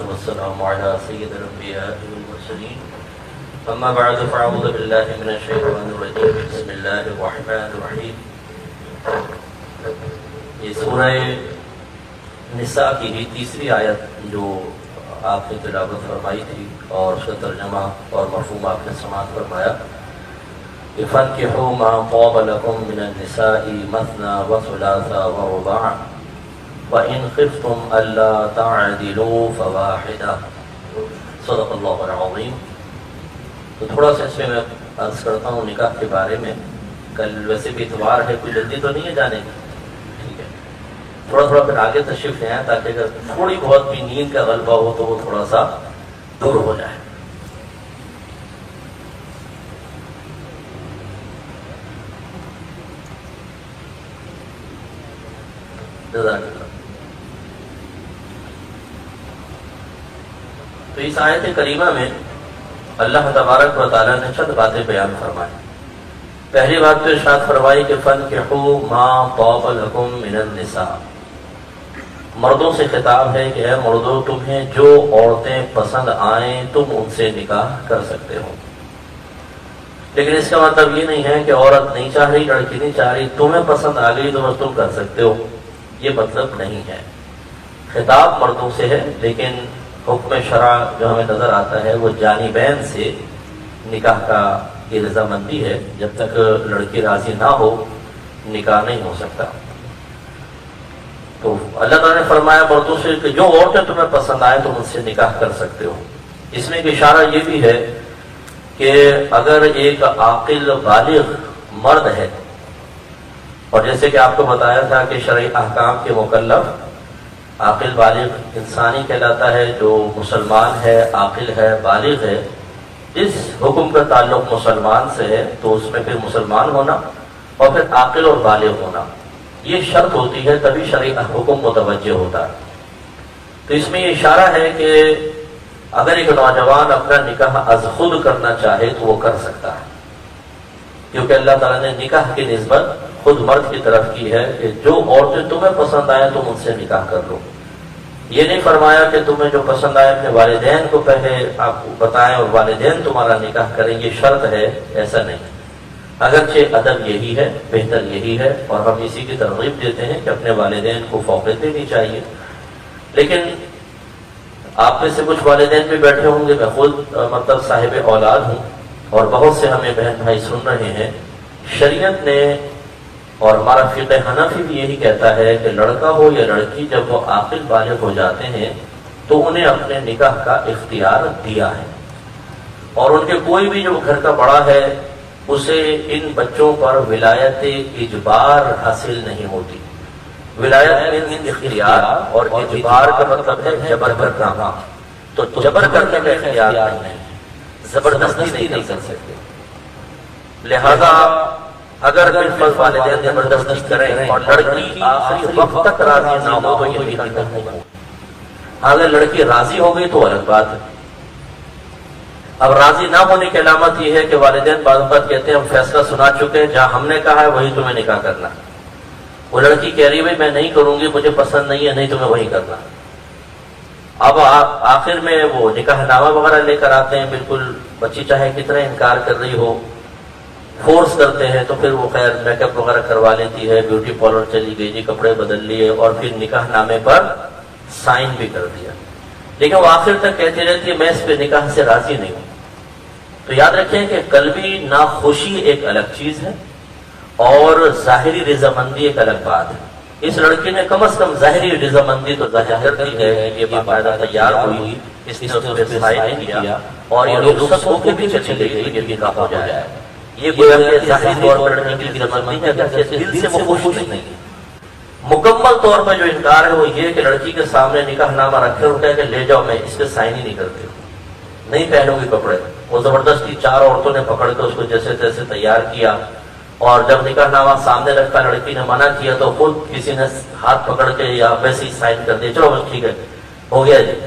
والسلام على سيد الأنبياء والمرسلين أما بعد فأعوذ بالله من الشيطان الرجيم بسم الله الرحمن الرحيم. یہ سورہ نساء کی ہی تیسری آیت جو آپ نے تلاوت فرمائی تھی اور اس کا ترجمہ اور مفہوم آپ نے سماعت فرمایا. فَانكِحُوا مَا طَابَ لَكُم مِّنَ النِّسَاءِ مَثْنَىٰ وَثُلَاثَ وَرُبَاعَ وَإِنْ خِفْتُمْ أَلَّا تَعْدِلُوا فَوَاحِدَةً. صدق اللہ العظیم. تو تھوڑا سا اس میں عرض کرتا ہوں نکاح کے بارے میں. کل ویسے بھی اتوار ہے، کوئی جلدی تو نہیں ہے جانے کی، ٹھیک ہے. تھوڑا تھوڑا پھر آگے تشریف لے آئیں تاکہ اگر تھوڑی بہت بھی نیند کا غلبہ ہو تو وہ تھوڑا سا دور ہو جائے. تو اس آیت کریمہ میں اللہ تبارک و تعالیٰ نے چند باتیں بیان فرمائی. پہلی بات تو ارشاد فرمائی کہ فَانكِحُوا مَا طَابَ لَكُم مِّنَ النِّسَاءِ. مردوں سے خطاب ہے کہ اے مردوں، تمہیں جو عورتیں پسند آئیں تم ان سے نکاح کر سکتے ہو. لیکن اس کا مطلب یہ نہیں ہے کہ عورت نہیں چاہ رہی، لڑکی نہیں چاہ رہی، تمہیں پسند آ گئی تو بس تم کر سکتے ہو، یہ مطلب نہیں ہے. خطاب مردوں سے ہے لیکن حکم شرع جو ہمیں نظر آتا ہے وہ جانبین سے نکاح کا یہ رضامندی ہے. جب تک لڑکی راضی نہ ہو نکاح نہیں ہو سکتا. تو اللہ تعالیٰ نے فرمایا مردوں سے کہ جو عورتیں تمہیں پسند آئیں تم ان سے نکاح کر سکتے ہو. اس میں ایک اشارہ یہ بھی ہے کہ اگر ایک عاقل بالغ مرد ہے، اور جیسے کہ آپ کو بتایا تھا کہ شرعی احکام کے مکلف عاقل بالغ انسانی کہلاتا ہے جو مسلمان ہے، عاقل ہے، بالغ ہے. اس حکم کا تعلق مسلمان سے ہے تو اس میں پھر مسلمان ہونا اور پھر عاقل اور بالغ ہونا یہ شرط ہوتی ہے، تبھی شرعی حکم متوجہ ہوتا ہے. تو اس میں یہ اشارہ ہے کہ اگر ایک نوجوان اپنا نکاح از خود کرنا چاہے تو وہ کر سکتا ہے، کیونکہ اللہ تعالیٰ نے نکاح کی نسبت خود مرد کی طرف کی ہے کہ جو عورتیں تمہیں پسند آئیں تم ان سے نکاح کر لو. یہ نہیں فرمایا کہ تمہیں جو پسند آئے اپنے والدین کو پہلے آپ بتائیں اور والدین تمہارا نکاح کریں، یہ شرط ہے، ایسا نہیں. اگرچہ ادب یہی ہے، بہتر یہی ہے اور ہم اسی کی ترغیب دیتے ہیں کہ اپنے والدین کو فوقیت دینی چاہیے. لیکن آپ میں سے کچھ والدین بھی بیٹھے ہوں گے، میں خود مطلب صاحب اولاد ہوں اور بہت سے ہمیں بہن بھائی سن رہے ہیں. شریعت نے اور ہمارا فقہ حنفی بھی یہی کہتا ہے کہ لڑکا ہو یا لڑکی جب وہ عاقل بالغ ہو جاتے ہیں تو انہیں اپنے نکاح کا اختیار دیا ہے، اور ان کے کوئی بھی جو گھر کا بڑا ہے اسے ان بچوں پر ولایت اجبار حاصل نہیں ہوتی. ولایت میں اختیار اور اجبار کا مطلب ہے جبر کرنا. تو جبر کرنے کا اختیار نہیں ہے، زبردستی نہیں کر سکتے. لہذا اگر بالفرض والدین زبردستی کریں اور لڑکی آخری وقت تک راضی نہ ہو تو یہ نکاح نہیں ہوگا. اگر لڑکی راضی ہو گئی تو الگ بات ہے. اب راضی نہ ہونے کی علامت یہ ہے کہ والدین بعض اوقات کہتے ہیں ہم فیصلہ سنا چکے ہیں، جہاں ہم نے کہا ہے وہی تمہیں نکاح کرنا. وہ لڑکی کہہ رہی ہے میں نہیں کروں گی، مجھے پسند نہیں ہے، نہیں تمہیں وہی کرنا. اب آخر میں وہ نکاح نامہ وغیرہ لے کر آتے ہیں، بالکل بچی چاہے کتنا انکار کر رہی ہو فورس کرتے ہیں تو پھر وہ خیر میک اپ وغیرہ کروا لیتی ہے، بیوٹی پارلر چلی گئی جی، کپڑے بدل لیے اور پھر نکاح نامے پر سائن بھی کر دیا. لیکن وہ آخر تک کہتی رہتی ہے میں اس پہ نکاح سے راضی نہیں ہوں. تو یاد رکھیں کہ قلبی ناخوشی ایک الگ چیز ہے اور ظاہری رضامندی ایک الگ بات ہے. اس لڑکی نے کم از کم ظاہری رضامندی تو ظاہر کی ہے، یہ باقاعدہ تیار ہوئی، اس نے اس پہ سائن نہیں کیا اور یہ رخصت ہو کے بھی چلی گئی کہ نکاح ہو جائے. یہ گویا کہ ظاہری طور پر لڑکی کی رضامندی ہے، اگرچہ دل سے وہ خوش نہیں. مکمل طور پر جو انکار ہے وہ یہ کہ لڑکی کے سامنے نکاح نامہ رکھے اور کہے کہ لے جاؤ میں اس پہ سائن ہی نہیں کرتی ہوں، نہیں پہنوں گی کپڑے. وہ زبردستی چار عورتوں نے پکڑ کے اس کو جیسے تیسے تیار کیا اور جب نکاح نامہ سامنے رکھا لڑکی نے منع کیا تو خود کسی نے ہاتھ پکڑ کے یا ویسے ہی سائن کر دیا، چلو بس ٹھیک ہے ہو گیا جی.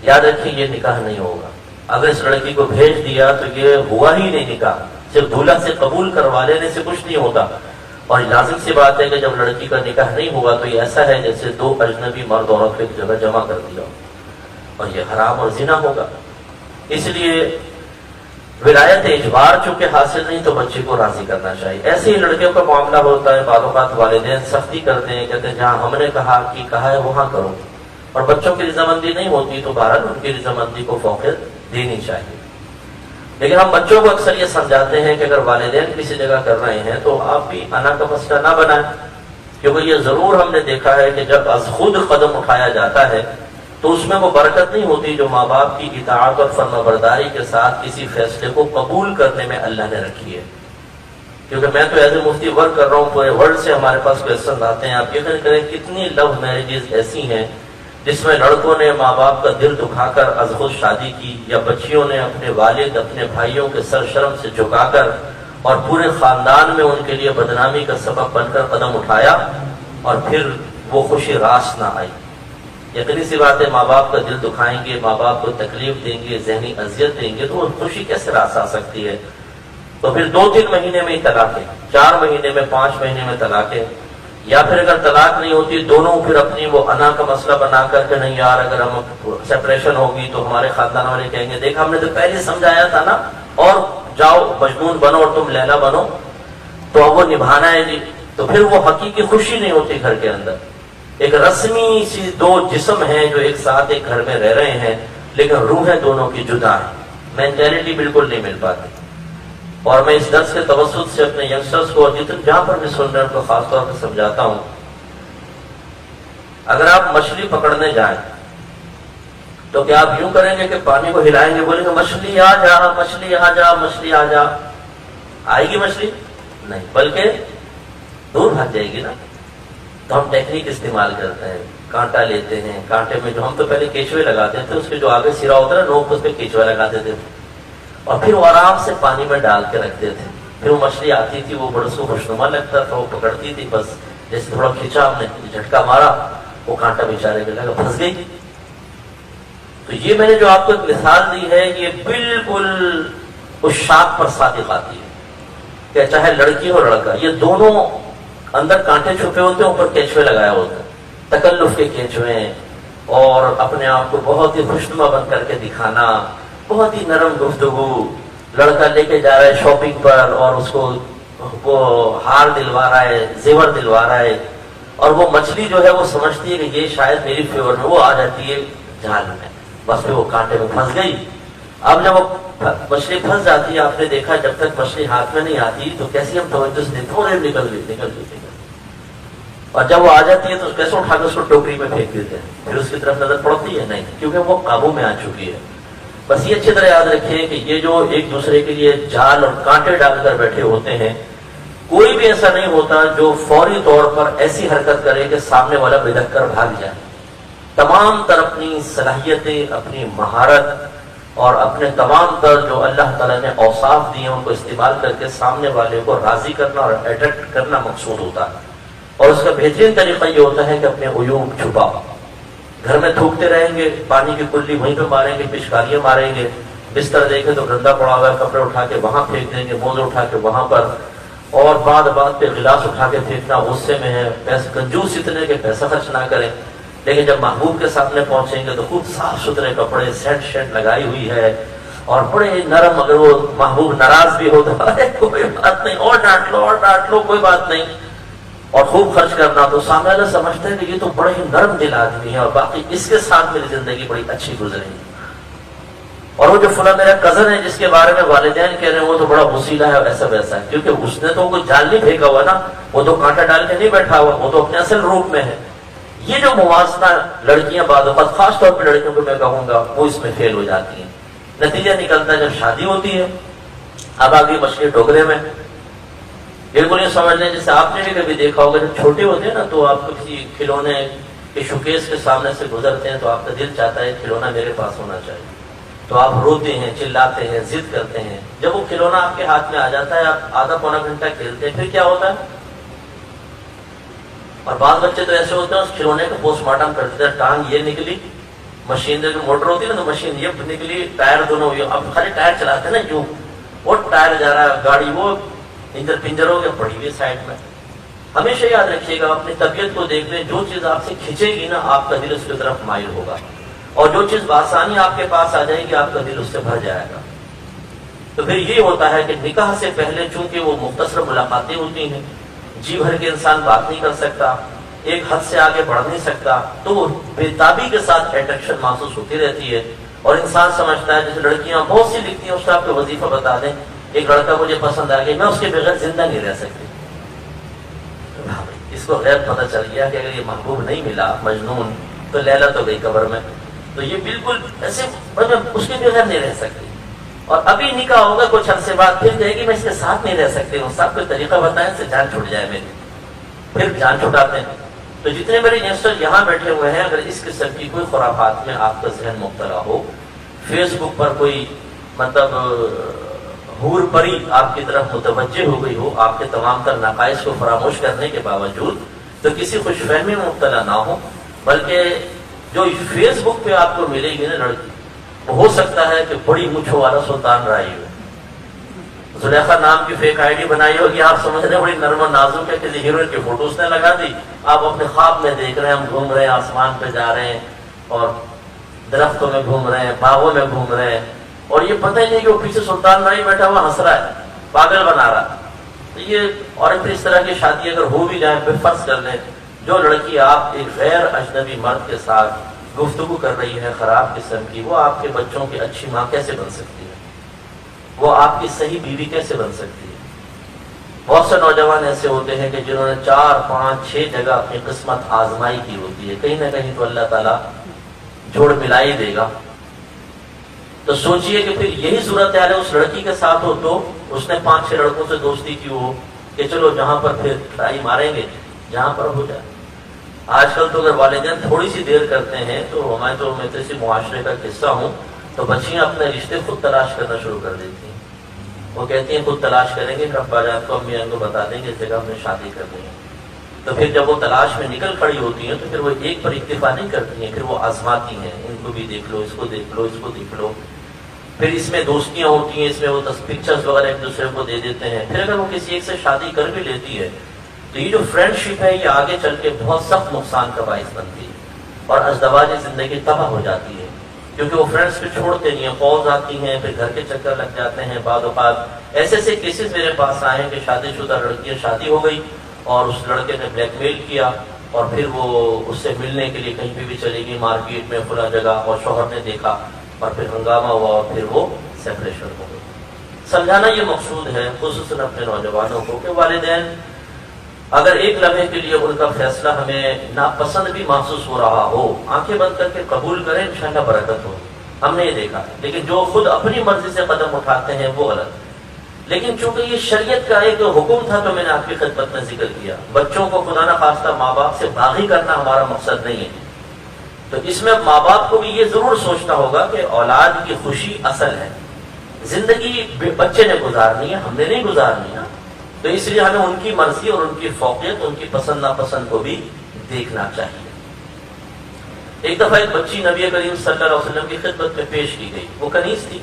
یاد رکھیے یہ نکاح نہیں ہوگا. اگر اس لڑکی کو بھیج دیا تو یہ ہوا ہی نہیں نکاح. صرف دولہا سے قبول کروا لینے سے کچھ نہیں ہوتا. اور لازم سی بات ہے کہ جب لڑکی کا نکاح نہیں ہوا تو یہ ایسا ہے جیسے دو اجنبی مرد عورت کو ایک جگہ جمع کر دیا. اور یہ حرام اور زنا ہوگا۔ اس لیے ولایت اجبار چونکہ حاصل نہیں تو بچے کو راضی کرنا چاہیے۔ ایسے ہی لڑکیوں کا معاملہ ہوتا ہے، بعض اوقات والدین سختی کرتے ہیں، کہتے ہیں جہاں ہم نے کہا ہے وہاں کرو، اور بچوں کی رضامندی نہیں ہوتی تو بہرحال ان کی رضامندی کو فوقیت دینی چاہیے۔ لیکن ہم بچوں کو اکثر یہ سمجھاتے ہیں کہ اگر والدین کسی جگہ کر رہے ہیں تو آپ بھی انا کا مسئلہ نہ بنائیں، کیونکہ یہ ضرور ہم نے دیکھا ہے کہ جب از خود قدم اٹھایا جاتا ہے تو اس میں وہ برکت نہیں ہوتی جو ماں باپ کی اطاعت اور فرمانبرداری کے ساتھ کسی فیصلے کو قبول کرنے میں اللہ نے رکھی ہے۔ کیونکہ میں تو ایز اے مفتی ورک کر رہا ہوں، پورے ورلڈ سے ہمارے پاس کویسچن آتے ہیں، آپ یقین کریں کتنی لو میرجز ایسی ہیں جس میں لڑکوں نے ماں باپ کا دل دکھا کر از خود شادی کی، یا بچیوں نے اپنے والد اپنے بھائیوں کے سر شرم سے جھکا کر اور پورے خاندان میں ان کے لیے بدنامی کا سبب بن کر قدم اٹھایا، اور پھر وہ خوشی راس نہ آئی۔ یقینی سی بات ہے ماں باپ کا دل دکھائیں گے، ماں باپ کو تکلیف دیں گے، ذہنی اذیت دیں گے تو وہ خوشی کیسے راس آ سکتی ہے؟ تو پھر 2-3 مہینے میں ہی طلاقیں، 4 مہینے میں 5 مہینے میں طلاقیں، یا پھر اگر طلاق نہیں ہوتی دونوں پھر اپنی وہ انا کا مسئلہ بنا کر کہ نہیں یار اگر ہم سیپریشن ہوگی تو ہمارے خاندان والے کہیں گے دیکھ ہم نے تو پہلے سمجھایا تھا نا، اور جاؤ مجنون بنو اور تم لیلا بنو، تو اب وہ نبھانا ہے جی۔ تو پھر وہ حقیقی خوشی نہیں ہوتی گھر کے اندر۔ ایک رسمی سی 2 جسم ہیں جو ایک ساتھ ایک گھر میں رہ رہے ہیں، لیکن روحیں دونوں کی جدا ہیں، مینٹیلٹی بالکل نہیں مل پاتی۔ اور میں اس درس کے توسط سے اپنے ینگسٹرز کو جہاں پر بھی سن رہے ہیں ان کو خاص طور پر سمجھاتا ہوں، اگر آپ مچھلی پکڑنے جائیں تو کیا آپ یوں کریں گے کہ پانی کو ہلائیں گے، بولیں گے مچھلی آ جا مچھلی آ جا مچھلی آ جا؟ آئے گی مچھلی؟ نہیں، بلکہ دور بھاگ جائے گی نا۔ تو ہم ٹیکنیک استعمال کرتے ہیں، کانٹا لیتے ہیں، کانٹے میں جو ہم تو پہلے کیچوے لگاتے تھے، اس کے جو آگے سرا ہوتا ہے نوک اس پہ کیچوا لگاتے تھے، اور پھر وہ آرام سے پانی میں ڈال کے رکھتے تھے۔ پھر وہ مچھلی آتی تھی، وہ بڑا اس کو خوشنما لگتا تھا، وہ پکڑتی تھی، بس جیسے تھوڑا کھینچا ہم نے جھٹکا مارا وہ کانٹا بیچارے کے لگا پھنس گئی۔ تو یہ میں نے جو آپ کو ایک مثال دی ہے یہ بالکل اس شاخ پر صادق آتی ہے کہ چاہے لڑکی ہو لڑکا، یہ دونوں اندر کانٹے چھپے ہوتے ہیں، اوپر کیچوے لگایا ہوتا ہے، تکلف کے کیچوے، اور اپنے آپ کو بہت ہی خوشنما بن کر کے دکھانا، بہت ہی نرم گفتگو۔ لڑکا لے کے جا رہا ہے شاپنگ پر اور اس کو وہ ہار دلوا رہا ہے، زیور دلوا رہا ہے، اور وہ مچھلی جو ہے وہ سمجھتی ہے کہ یہ شاید میری فیور میں، وہ آ جاتی ہے جال میں، بس پھر وہ کانٹے میں پھنس گئی۔ اب جب وہ مچھلی پھنس جاتی ہے، آپ نے دیکھا جب تک مچھلی ہاتھ میں نہیں آتی تو کیسی ہم توجہ سے دیکھتے ہیں، نکل گئی، اور جب وہ آ جاتی ہے تو کیسے اٹھا کے اس کو ٹوکری میں پھینک دیتے ہیں، پھر اس کی طرف نظر پڑتی ہے نہیں، کیونکہ وہ قابو میں آ چکی ہے۔ بس یہ اچھی طرح یاد رکھیں کہ یہ جو ایک دوسرے کے لیے جال اور کانٹے ڈال کر بیٹھے ہوتے ہیں، کوئی بھی ایسا نہیں ہوتا جو فوری طور پر ایسی حرکت کرے کہ سامنے والا بدک کر بھاگ جائے۔ تمام تر اپنی صلاحیتیں، اپنی مہارت اور اپنے تمام تر جو اللہ تعالیٰ نے اوصاف دیے ان کو استعمال کر کے سامنے والے کو راضی کرنا اور اٹریکٹ کرنا مقصود ہوتا ہے، اور اس کا بہترین طریقہ یہ ہوتا ہے کہ اپنے عیوب چھپاؤ۔ گھر میں تھوکتے رہیں گے، پانی کی کلی وہیں پہ ماریں گے، پچکاریاں ماریں گے، بستر دیکھے تو گندا پڑا ہوا ہے کپڑے اٹھا کے وہاں پھینک دیں گے، موزے اٹھا کے وہاں پر، اور بات پہ گلاس اٹھا کے پھینکنا، غصے میں ہے، پیسے کنجوس اتنے کہ پیسہ خرچ نہ کریں، لیکن جب محبوب کے سامنے پہنچیں گے تو خوب صاف ستھرے کپڑے، سیٹ لگائی ہوئی ہے، اور بڑے نرم، اگر وہ محبوب ناراض بھی ہو تو کوئی بات نہیں، اور ڈانٹ لو کوئی بات نہیں، اور خوب خرچ کرنا، تو سامنے والا سمجھتا ہے کہ یہ تو بڑے ہی نرم دل آدمی ہے اور باقی اس کے ساتھ میری زندگی بڑی اچھی گزرے گی۔ اور وہ جو فلاں میرا کزن ہے جس کے بارے میں والدین کہہ رہے ہیں وہ تو بڑا وسیلہ ہے، ایسا ویسا ہے، کیونکہ اس نے تو کوئی جال نہیں پھینکا ہوا نا، وہ تو کانٹا ڈال کے نہیں بیٹھا ہوا، وہ تو اپنے اصل روپ میں ہے۔ یہ جو موازنہ لڑکیاں بعض اوقات، خاص طور پہ لڑکیوں کو میں کہوں گا، وہ اس میں فیل ہو جاتی ہیں۔ نتیجہ نکلتا ہے جب شادی ہوتی ہے، اب آگے مچھلی ٹوکرے میں، بالکل یہ سمجھ لیں جیسے آپ نے بھی کبھی دیکھا ہوگا جب چھوٹے ہوتے ہیں نا تو آپ کسی کھلونے کے شوکیس کے سامنے سے گزرتے ہیں تو آپ کا دل چاہتا ہے کھلونا میرے پاس ہونا چاہیے، تو آپ روتے ہیں، چلاتے ہیں، ضد کرتے ہیں۔ جب وہ کھلونا آپ کے ہاتھ میں آ جاتا ہے، آپ آدھا پونا گھنٹہ کھیلتے ہیں، پھر کیا ہوتا ہے؟ اور بعض بچے تو ایسے ہوتے ہیں اس کھلونے کا پوسٹ مارٹم کرتے ہیں، ٹانگ یہ نکلی، مشین جو موٹر ہوتی ہے نا تو مشین یہ نکلی، ٹائر دونوں، اب خالی ٹائر چلاتے ہیں نا جو، وہ ٹائر جا رہا ہے، گاڑی وہ انجر پنجر ہو گیا پڑی ہوئی سائڈ میں۔ ہمیشہ یاد رکھیے گا اپنی طبیعت کو دیکھ لیں، جو چیز آپ سے کھینچے گی نا آپ کا دل اس کی طرف مائل ہوگا، اور جو چیز بآسانی آپ کے پاس آ جائے گی آپ کا دل اس سے بھر جائے گا. تو پھر یہ ہوتا ہے کہ نکاح سے پہلے چونکہ وہ مختصر ملاقاتیں ہوتی ہیں، جی بھر کے انسان بات نہیں کر سکتا، ایک حد سے آگے بڑھ نہیں سکتا، تو وہ بےتابی کے ساتھ اٹریکشن محسوس ہوتی رہتی ہے. اور انسان سمجھتا ہے، جیسے لڑکیاں بہت سی لکھتی ہیں، اس کا آپ کو وظیفہ بتا دیں، ایک لڑکا مجھے پسند آ گیا، میں اس کے بغیر زندہ نہیں رہ سکتی. اس کو غیر پتہ چل گیا کہ اگر یہ محبوب نہیں ملا مجنون تو لیلا تو گئی قبر میں. تو یہ بالکل ایسے اس کے بغیر نہیں رہ سکتی. اور ابھی نکاح ہوگا کچھ عرصے بعد پھر کہے گی میں اس کے ساتھ نہیں رہ سکتی ہوں، صاحب کوئی طریقہ بتائیں سے جان چھوٹ جائے میری. پھر جان چھٹاتے ہیں. تو جتنے میرے ینگسٹر یہاں بیٹھے ہوئے ہیں، اگر اس قسم کی کوئی خرافات میں آپ کا ذہن مبتلا ہو، فیس بک پر کوئی مطلب حور پری آپ کی طرف متوجہ ہو گئی ہو آپ کے تمام تر نقائص کو فراموش کرنے کے باوجود، تو کسی خوش فہمی میں مبتلا نہ ہو، بلکہ جو فیس بک پہ آپ کو ملے گی نا لڑکی، ہو سکتا ہے کہ بڑی مچھوں والا سلطان رائی ہو، زلیخا نام کی فیک آئی ڈی بنائی ہوگی، آپ سمجھ رہے ہیں بڑی نرم و نازک ہے، کسی ہیروئن کی فوٹو اس نے لگا دی، آپ اپنے خواب میں دیکھ رہے ہیں ہم گھوم رہے ہیں، آسمان پہ جا رہے ہیں اور درختوں میں گھوم رہے ہیں، باغوں میں گھوم رہے ہیں، اور یہ پتہ ہی نہیں کہ وہ پیچھے سلطان رائی بیٹھا ہوا ہنس رہا ہے، پاگل بنا رہا. تو یہ اور پھر اس طرح کی شادی اگر ہو بھی جائے، پھر فرض کر لیں جو لڑکی آپ ایک غیر اجنبی مرد کے ساتھ گفتگو کر رہی ہے خراب قسم کی، وہ آپ کے بچوں کی اچھی ماں کیسے بن سکتی ہے؟ وہ آپ کی صحیح بیوی کیسے بن سکتی ہے؟ بہت سے نوجوان ایسے ہوتے ہیں کہ جنہوں نے 4 5 6 جگہ اپنی قسمت آزمائی کی ہوتی ہے، کہیں نہ کہیں تو اللہ تعالیٰ جوڑ ملا ہی دے گا. تو سوچئے کہ پھر یہی صورتحال اس لڑکی کے ساتھ ہو تو اس نے 5 6 لڑکوں سے دوستی کی ہو کہ چلو جہاں پر پھر ٹرائی ماریں گے جہاں پر ہو جائے. آج کل تو اگر والدین تھوڑی سی دیر کرتے ہیں تو میں تو اسی معاشرے کا قصہ ہوں، تو بچیاں اپنے رشتے خود تلاش کرنا شروع کر دیتی ہیں. وہ کہتی ہیں خود تلاش کریں گے، پھر ابا جان کو امی جان کو بتا دیں گے اس جگہ ہم نے شادی کرنی ہے. تو پھر جب وہ تلاش میں نکل کھڑی ہوتی ہیں تو پھر وہ ایک پر اکتفا نہیں کرتی ہیں، پھر وہ آزماتی ہیں، ان کو بھی دیکھ لو، اس کو دیکھ لو، اس کو دیکھ لو. پھر اس میں دوستیاں ہوتی ہیں، اس میں وہ پکچرز وغیرہ ایک دوسرے کو دے دیتے ہیں. پھر اگر وہ کسی ایک سے شادی کر بھی لیتی ہے تو یہ جو فرینڈ شپ ہے یہ آگے چل کے بہت سخت نقصان کا باعث بنتی ہے اور ازدواجی زندگی تباہ ہو جاتی ہے، کیونکہ وہ فرینڈس پہ چھوڑتے نہیں ہیں، کالز آتی ہیں، پھر گھر کے چکر لگ جاتے ہیں. بعض اوقات ایسے ایسے کیسز میرے پاس آئے ہیں کہ شادی شدہ لڑکیاں شادی ہو گئی اور اس لڑکے نے بلیک میل کیا اور پھر وہ اس سے ملنے کے لیے کہیں پہ بھی چلے گئی، مارکیٹ میں کھلا جگہ، اور شوہر نے دیکھا اور پھر ہنگامہ ہوا اور پھر وہ سیپریشن ہو گئی. سمجھانا یہ مقصود ہے خصوصاً اپنے نوجوانوں کو کہ والدین اگر ایک لمحے کے لیے ان کا فیصلہ ہمیں ناپسند بھی محسوس ہو رہا ہو، آنکھیں بند کر کے قبول کریں، انشاءاللہ برکت ہو. ہم نے یہ دیکھا. لیکن جو خود اپنی مرضی سے قدم اٹھاتے ہیں وہ غلط. لیکن چونکہ یہ شریعت کا ایک حکم تھا تو میں نے آپ کی خدمت میں ذکر کیا. بچوں کو خدا نہ خواستہ ماں باپ سے باغی کرنا ہمارا مقصد نہیں ہے. تو اس میں ماں باپ کو بھی یہ ضرور سوچنا ہوگا کہ اولاد کی خوشی اصل ہے. زندگی بچے نے گزارنی ہے، ہم نے نہیں گزارنی ہے. تو اس لیے ہمیں ان کی مرضی اور ان کی فوقیت، ان کی پسند ناپسند کو بھی دیکھنا چاہیے. ایک دفعہ ایک بچی نبی کریم صلی اللہ علیہ وسلم کی خدمت میں پیش کی گئی. وہ کنیز تھی.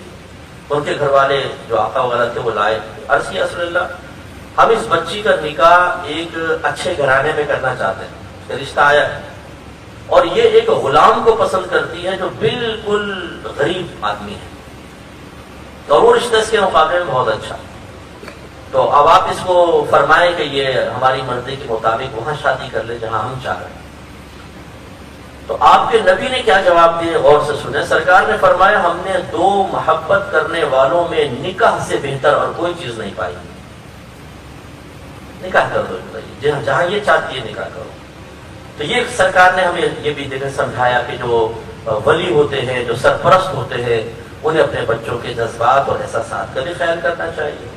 ان کے گھر والے جو آقا وغیرہ تھے وہ لائے. عرض کیا رسول اللہ ہم اس بچی کا نکاح ایک اچھے گھرانے میں کرنا چاہتے ہیں. رشتہ آیا ہے اور یہ ایک غلام کو پسند کرتی ہے جو بالکل غریب آدمی ہے، اور وہ رشتہ اس کے مقابلے میں بہت اچھا. تو اب آپ اس کو فرمائیں کہ یہ ہماری مرضی کے مطابق وہاں شادی کر لے جہاں ہم چاہ رہے ہیں. تو آپ کے نبی نے کیا جواب دیے غور سے سنیں. سرکار نے فرمایا ہم نے 2 محبت کرنے والوں میں نکاح سے بہتر اور کوئی چیز نہیں پائی. نکاح کر دو جہاں یہ چاہتی ہے نکاح کرو. تو یہ سرکار نے ہمیں یہ بھی دیکھ سمجھایا کہ جو ولی ہوتے ہیں، جو سرپرست ہوتے ہیں، انہیں اپنے بچوں کے جذبات اور احساسات کا بھی خیال کرنا چاہیے.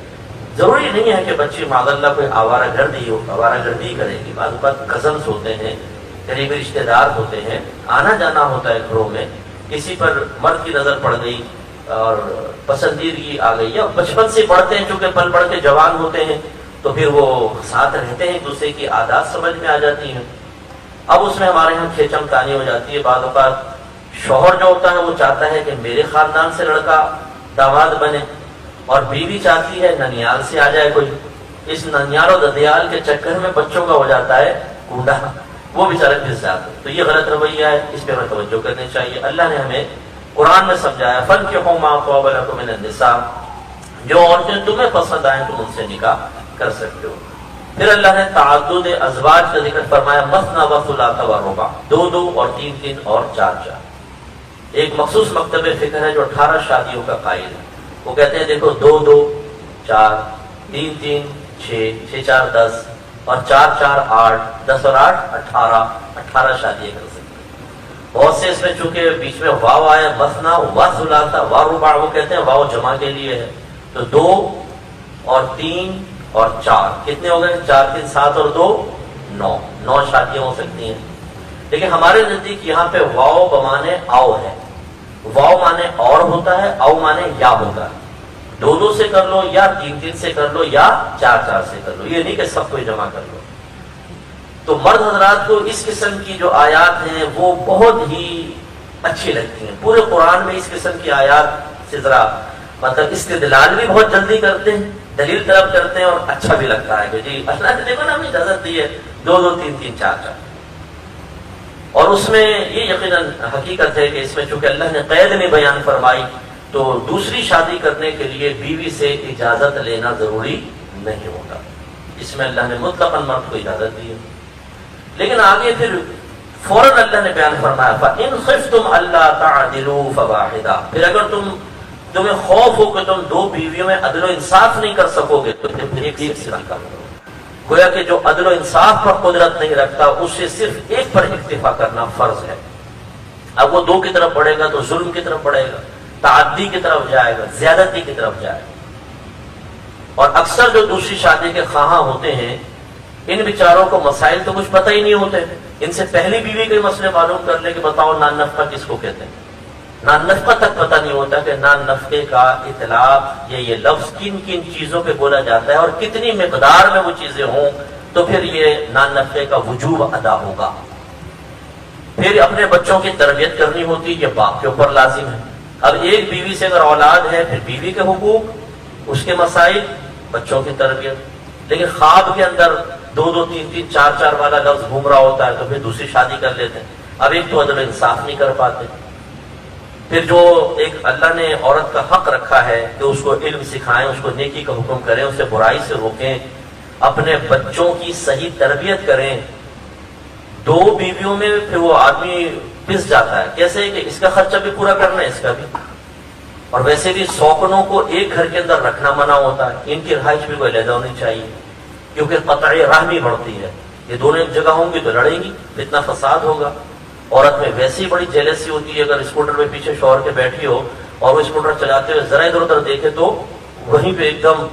ضروری نہیں ہے کہ بچی معاذ اللہ کوئی آوارہ گردی ہو، آوارہ گردی کرے گی. بعض اوقات کزنس ہوتے ہیں، قریبی رشتہ دار ہوتے ہیں، آنا جانا ہوتا ہے گھروں میں. کسی پر مرد کی نظر پڑ گئی اور پسندیدگی آ گئی، یا بچپن سے پڑھتے ہیں چونکہ پل پڑھ کے جوان ہوتے ہیں تو پھر وہ ساتھ رہتے ہیں، دوسرے کی عادات سمجھ میں آ جاتی ہیں. اب اس میں ہمارے یہاں کھیچم تانی ہو جاتی ہے. بعض اوقات شوہر جو ہوتا ہے وہ چاہتا ہے کہ میرے خاندان سے لڑکا داماد بنے، اور بیوی چاہتی ہے ننیال سے آ جائے کوئی. اس ننیال و ددیال کے چکر میں بچوں کا ہو جاتا ہے کوڑا. وہ بیچارے پھنس جاتے. تو یہ غلط رویہ ہے، اس پہ ہمیں توجہ کرنی چاہیے. اللہ نے ہمیں قرآن میں سمجھایا فَانكِحُوا مَا طَابَ لَكُم مِّنَ النِّسَاءِ، جو عورتیں تمہیں پسند آئیں تم ان سے نکاح کر سکتے ہو. پھر اللہ نے تعدد ازواج کا ذکر فرمایا، مثنی و ثلاث و رباع، 2 اور 3 اور 4. ایک مخصوص مکتب فکر ہے جو 18 شادیوں کا قائل ہے. وہ کہتے ہیں دیکھو 2 4 3 6 6 4 10 اور 4 4 8 10 اور 8 18 شادیاں کر سکتے ہیں. بہت سے اس میں چونکہ بیچ میں واو آیا، مثنی و ثلاث و رباع، وہ کہتے ہیں واو جمع کے لیے ہے. تو 2 اور 3 اور 4 کتنے ہو گئے؟ 4 3 7 اور 2 9 شادیاں ہو سکتی ہیں. لیکن ہمارے نزدیک یہاں پہ واو بمانے آؤ ہے. واو مانے اور ہوتا ہے، او مانے یا ہوتا ہے. 2 سے کر لو یا 3 سے کر لو یا 4 سے کر لو، یہ نہیں کہ سب کو جمع کر لو. تو مرد حضرات کو اس قسم کی جو آیات ہیں وہ بہت ہی اچھی لگتی ہیں. پورے قرآن میں اس قسم کی آیات سے ذرا مطلب استدلال بھی بہت جلدی کرتے ہیں، دلیل طلب کرتے ہیں، اور اچھا بھی لگتا ہے کہ جی اللہ نے دیکھو نا ہمیں اجازت دی ہے 2 3 4. اور اس میں یہ یقیناً حقیقت ہے کہ اس میں چونکہ اللہ نے قید نہیں بیان فرمائی تو دوسری شادی کرنے کے لیے بیوی سے اجازت لینا ضروری نہیں ہوتا. اس میں اللہ نے مطلقاً مرد کو اجازت دی ہے. لیکن آگے پھر فوراً اللہ نے بیان فرمایا فَإِنْ خِفْتُمْ أَلَّا تَعْدِلُوا فَوَاحِدَةً، پھر اگر تمہیں خوف ہو کہ تم 2 بیویوں میں عدل و انصاف نہیں کر سکو گے تو پھر ایک سے نکاح کرو. گویا کہ جو عدل و انصاف پر قدرت نہیں رکھتا اس سے صرف ایک پر اکتفا کرنا فرض ہے. اب وہ 2 کی طرف بڑھے گا تو ظلم کی طرف بڑھے گا، تعدی کی طرف جائے گا، زیادتی کی طرف جائے گا. اور اکثر جو دوسری شادی کے خواہاں ہوتے ہیں ان بیچاروں کو مسائل تو کچھ پتہ ہی نہیں ہوتے. ان سے پہلی بیوی کے مسئلے معلوم کر لے کہ بتاؤ نان نفقہ کس کو کہتے ہیں. نان نفقہ تک پتہ نہیں ہوتا کہ نان نفقے کا اطلاق یہ لفظ کن کن چیزوں پہ بولا جاتا ہے اور کتنی مقدار میں وہ چیزیں ہوں تو پھر یہ نان نفقے کا وجوب ادا ہوگا. پھر اپنے بچوں کی تربیت کرنی ہوتی، یہ باپ کے اوپر لازم ہے. اب ایک بیوی سے اگر اولاد ہے پھر بیوی کے حقوق، اس کے مسائل، بچوں کی تربیت. لیکن خواب کے اندر 2 3 4 والا لفظ گھوم رہا ہوتا ہے تو پھر دوسری شادی کر لیتے ہیں. اب ایک تو عدل و انصاف نہیں کر پاتے. پھر جو ایک اللہ نے عورت کا حق رکھا ہے کہ اس کو علم سکھائیں، اس کو نیکی کا حکم کریں، اسے برائی سے روکیں، اپنے بچوں کی صحیح تربیت کریں. 2 بیویوں میں پھر وہ آدمی پس جاتا ہے. کیسے کہ اس کا خرچہ بھی پورا کرنا ہے، اس کا بھی. اور ویسے بھی سوکنوں کو ایک گھر کے اندر رکھنا منع ہوتا ہے. ان کی رہائش بھی کوئی علیحدہ ہونی چاہیے کیونکہ قطع رحمی بڑھتی ہے. یہ دونوں ایک جگہ ہوں گی تو لڑیں گی، اتنا فساد ہوگا. عورت میں ویسی بڑی جیلسی ہوتی ہے، اگر اسکوٹر پہ پیچھے شوہر کے بیٹھی ہو اور وہ اسکوٹر چلاتے ہوئے ذرا ادھر ادھر دیکھے تو وہیں پہ ایک دم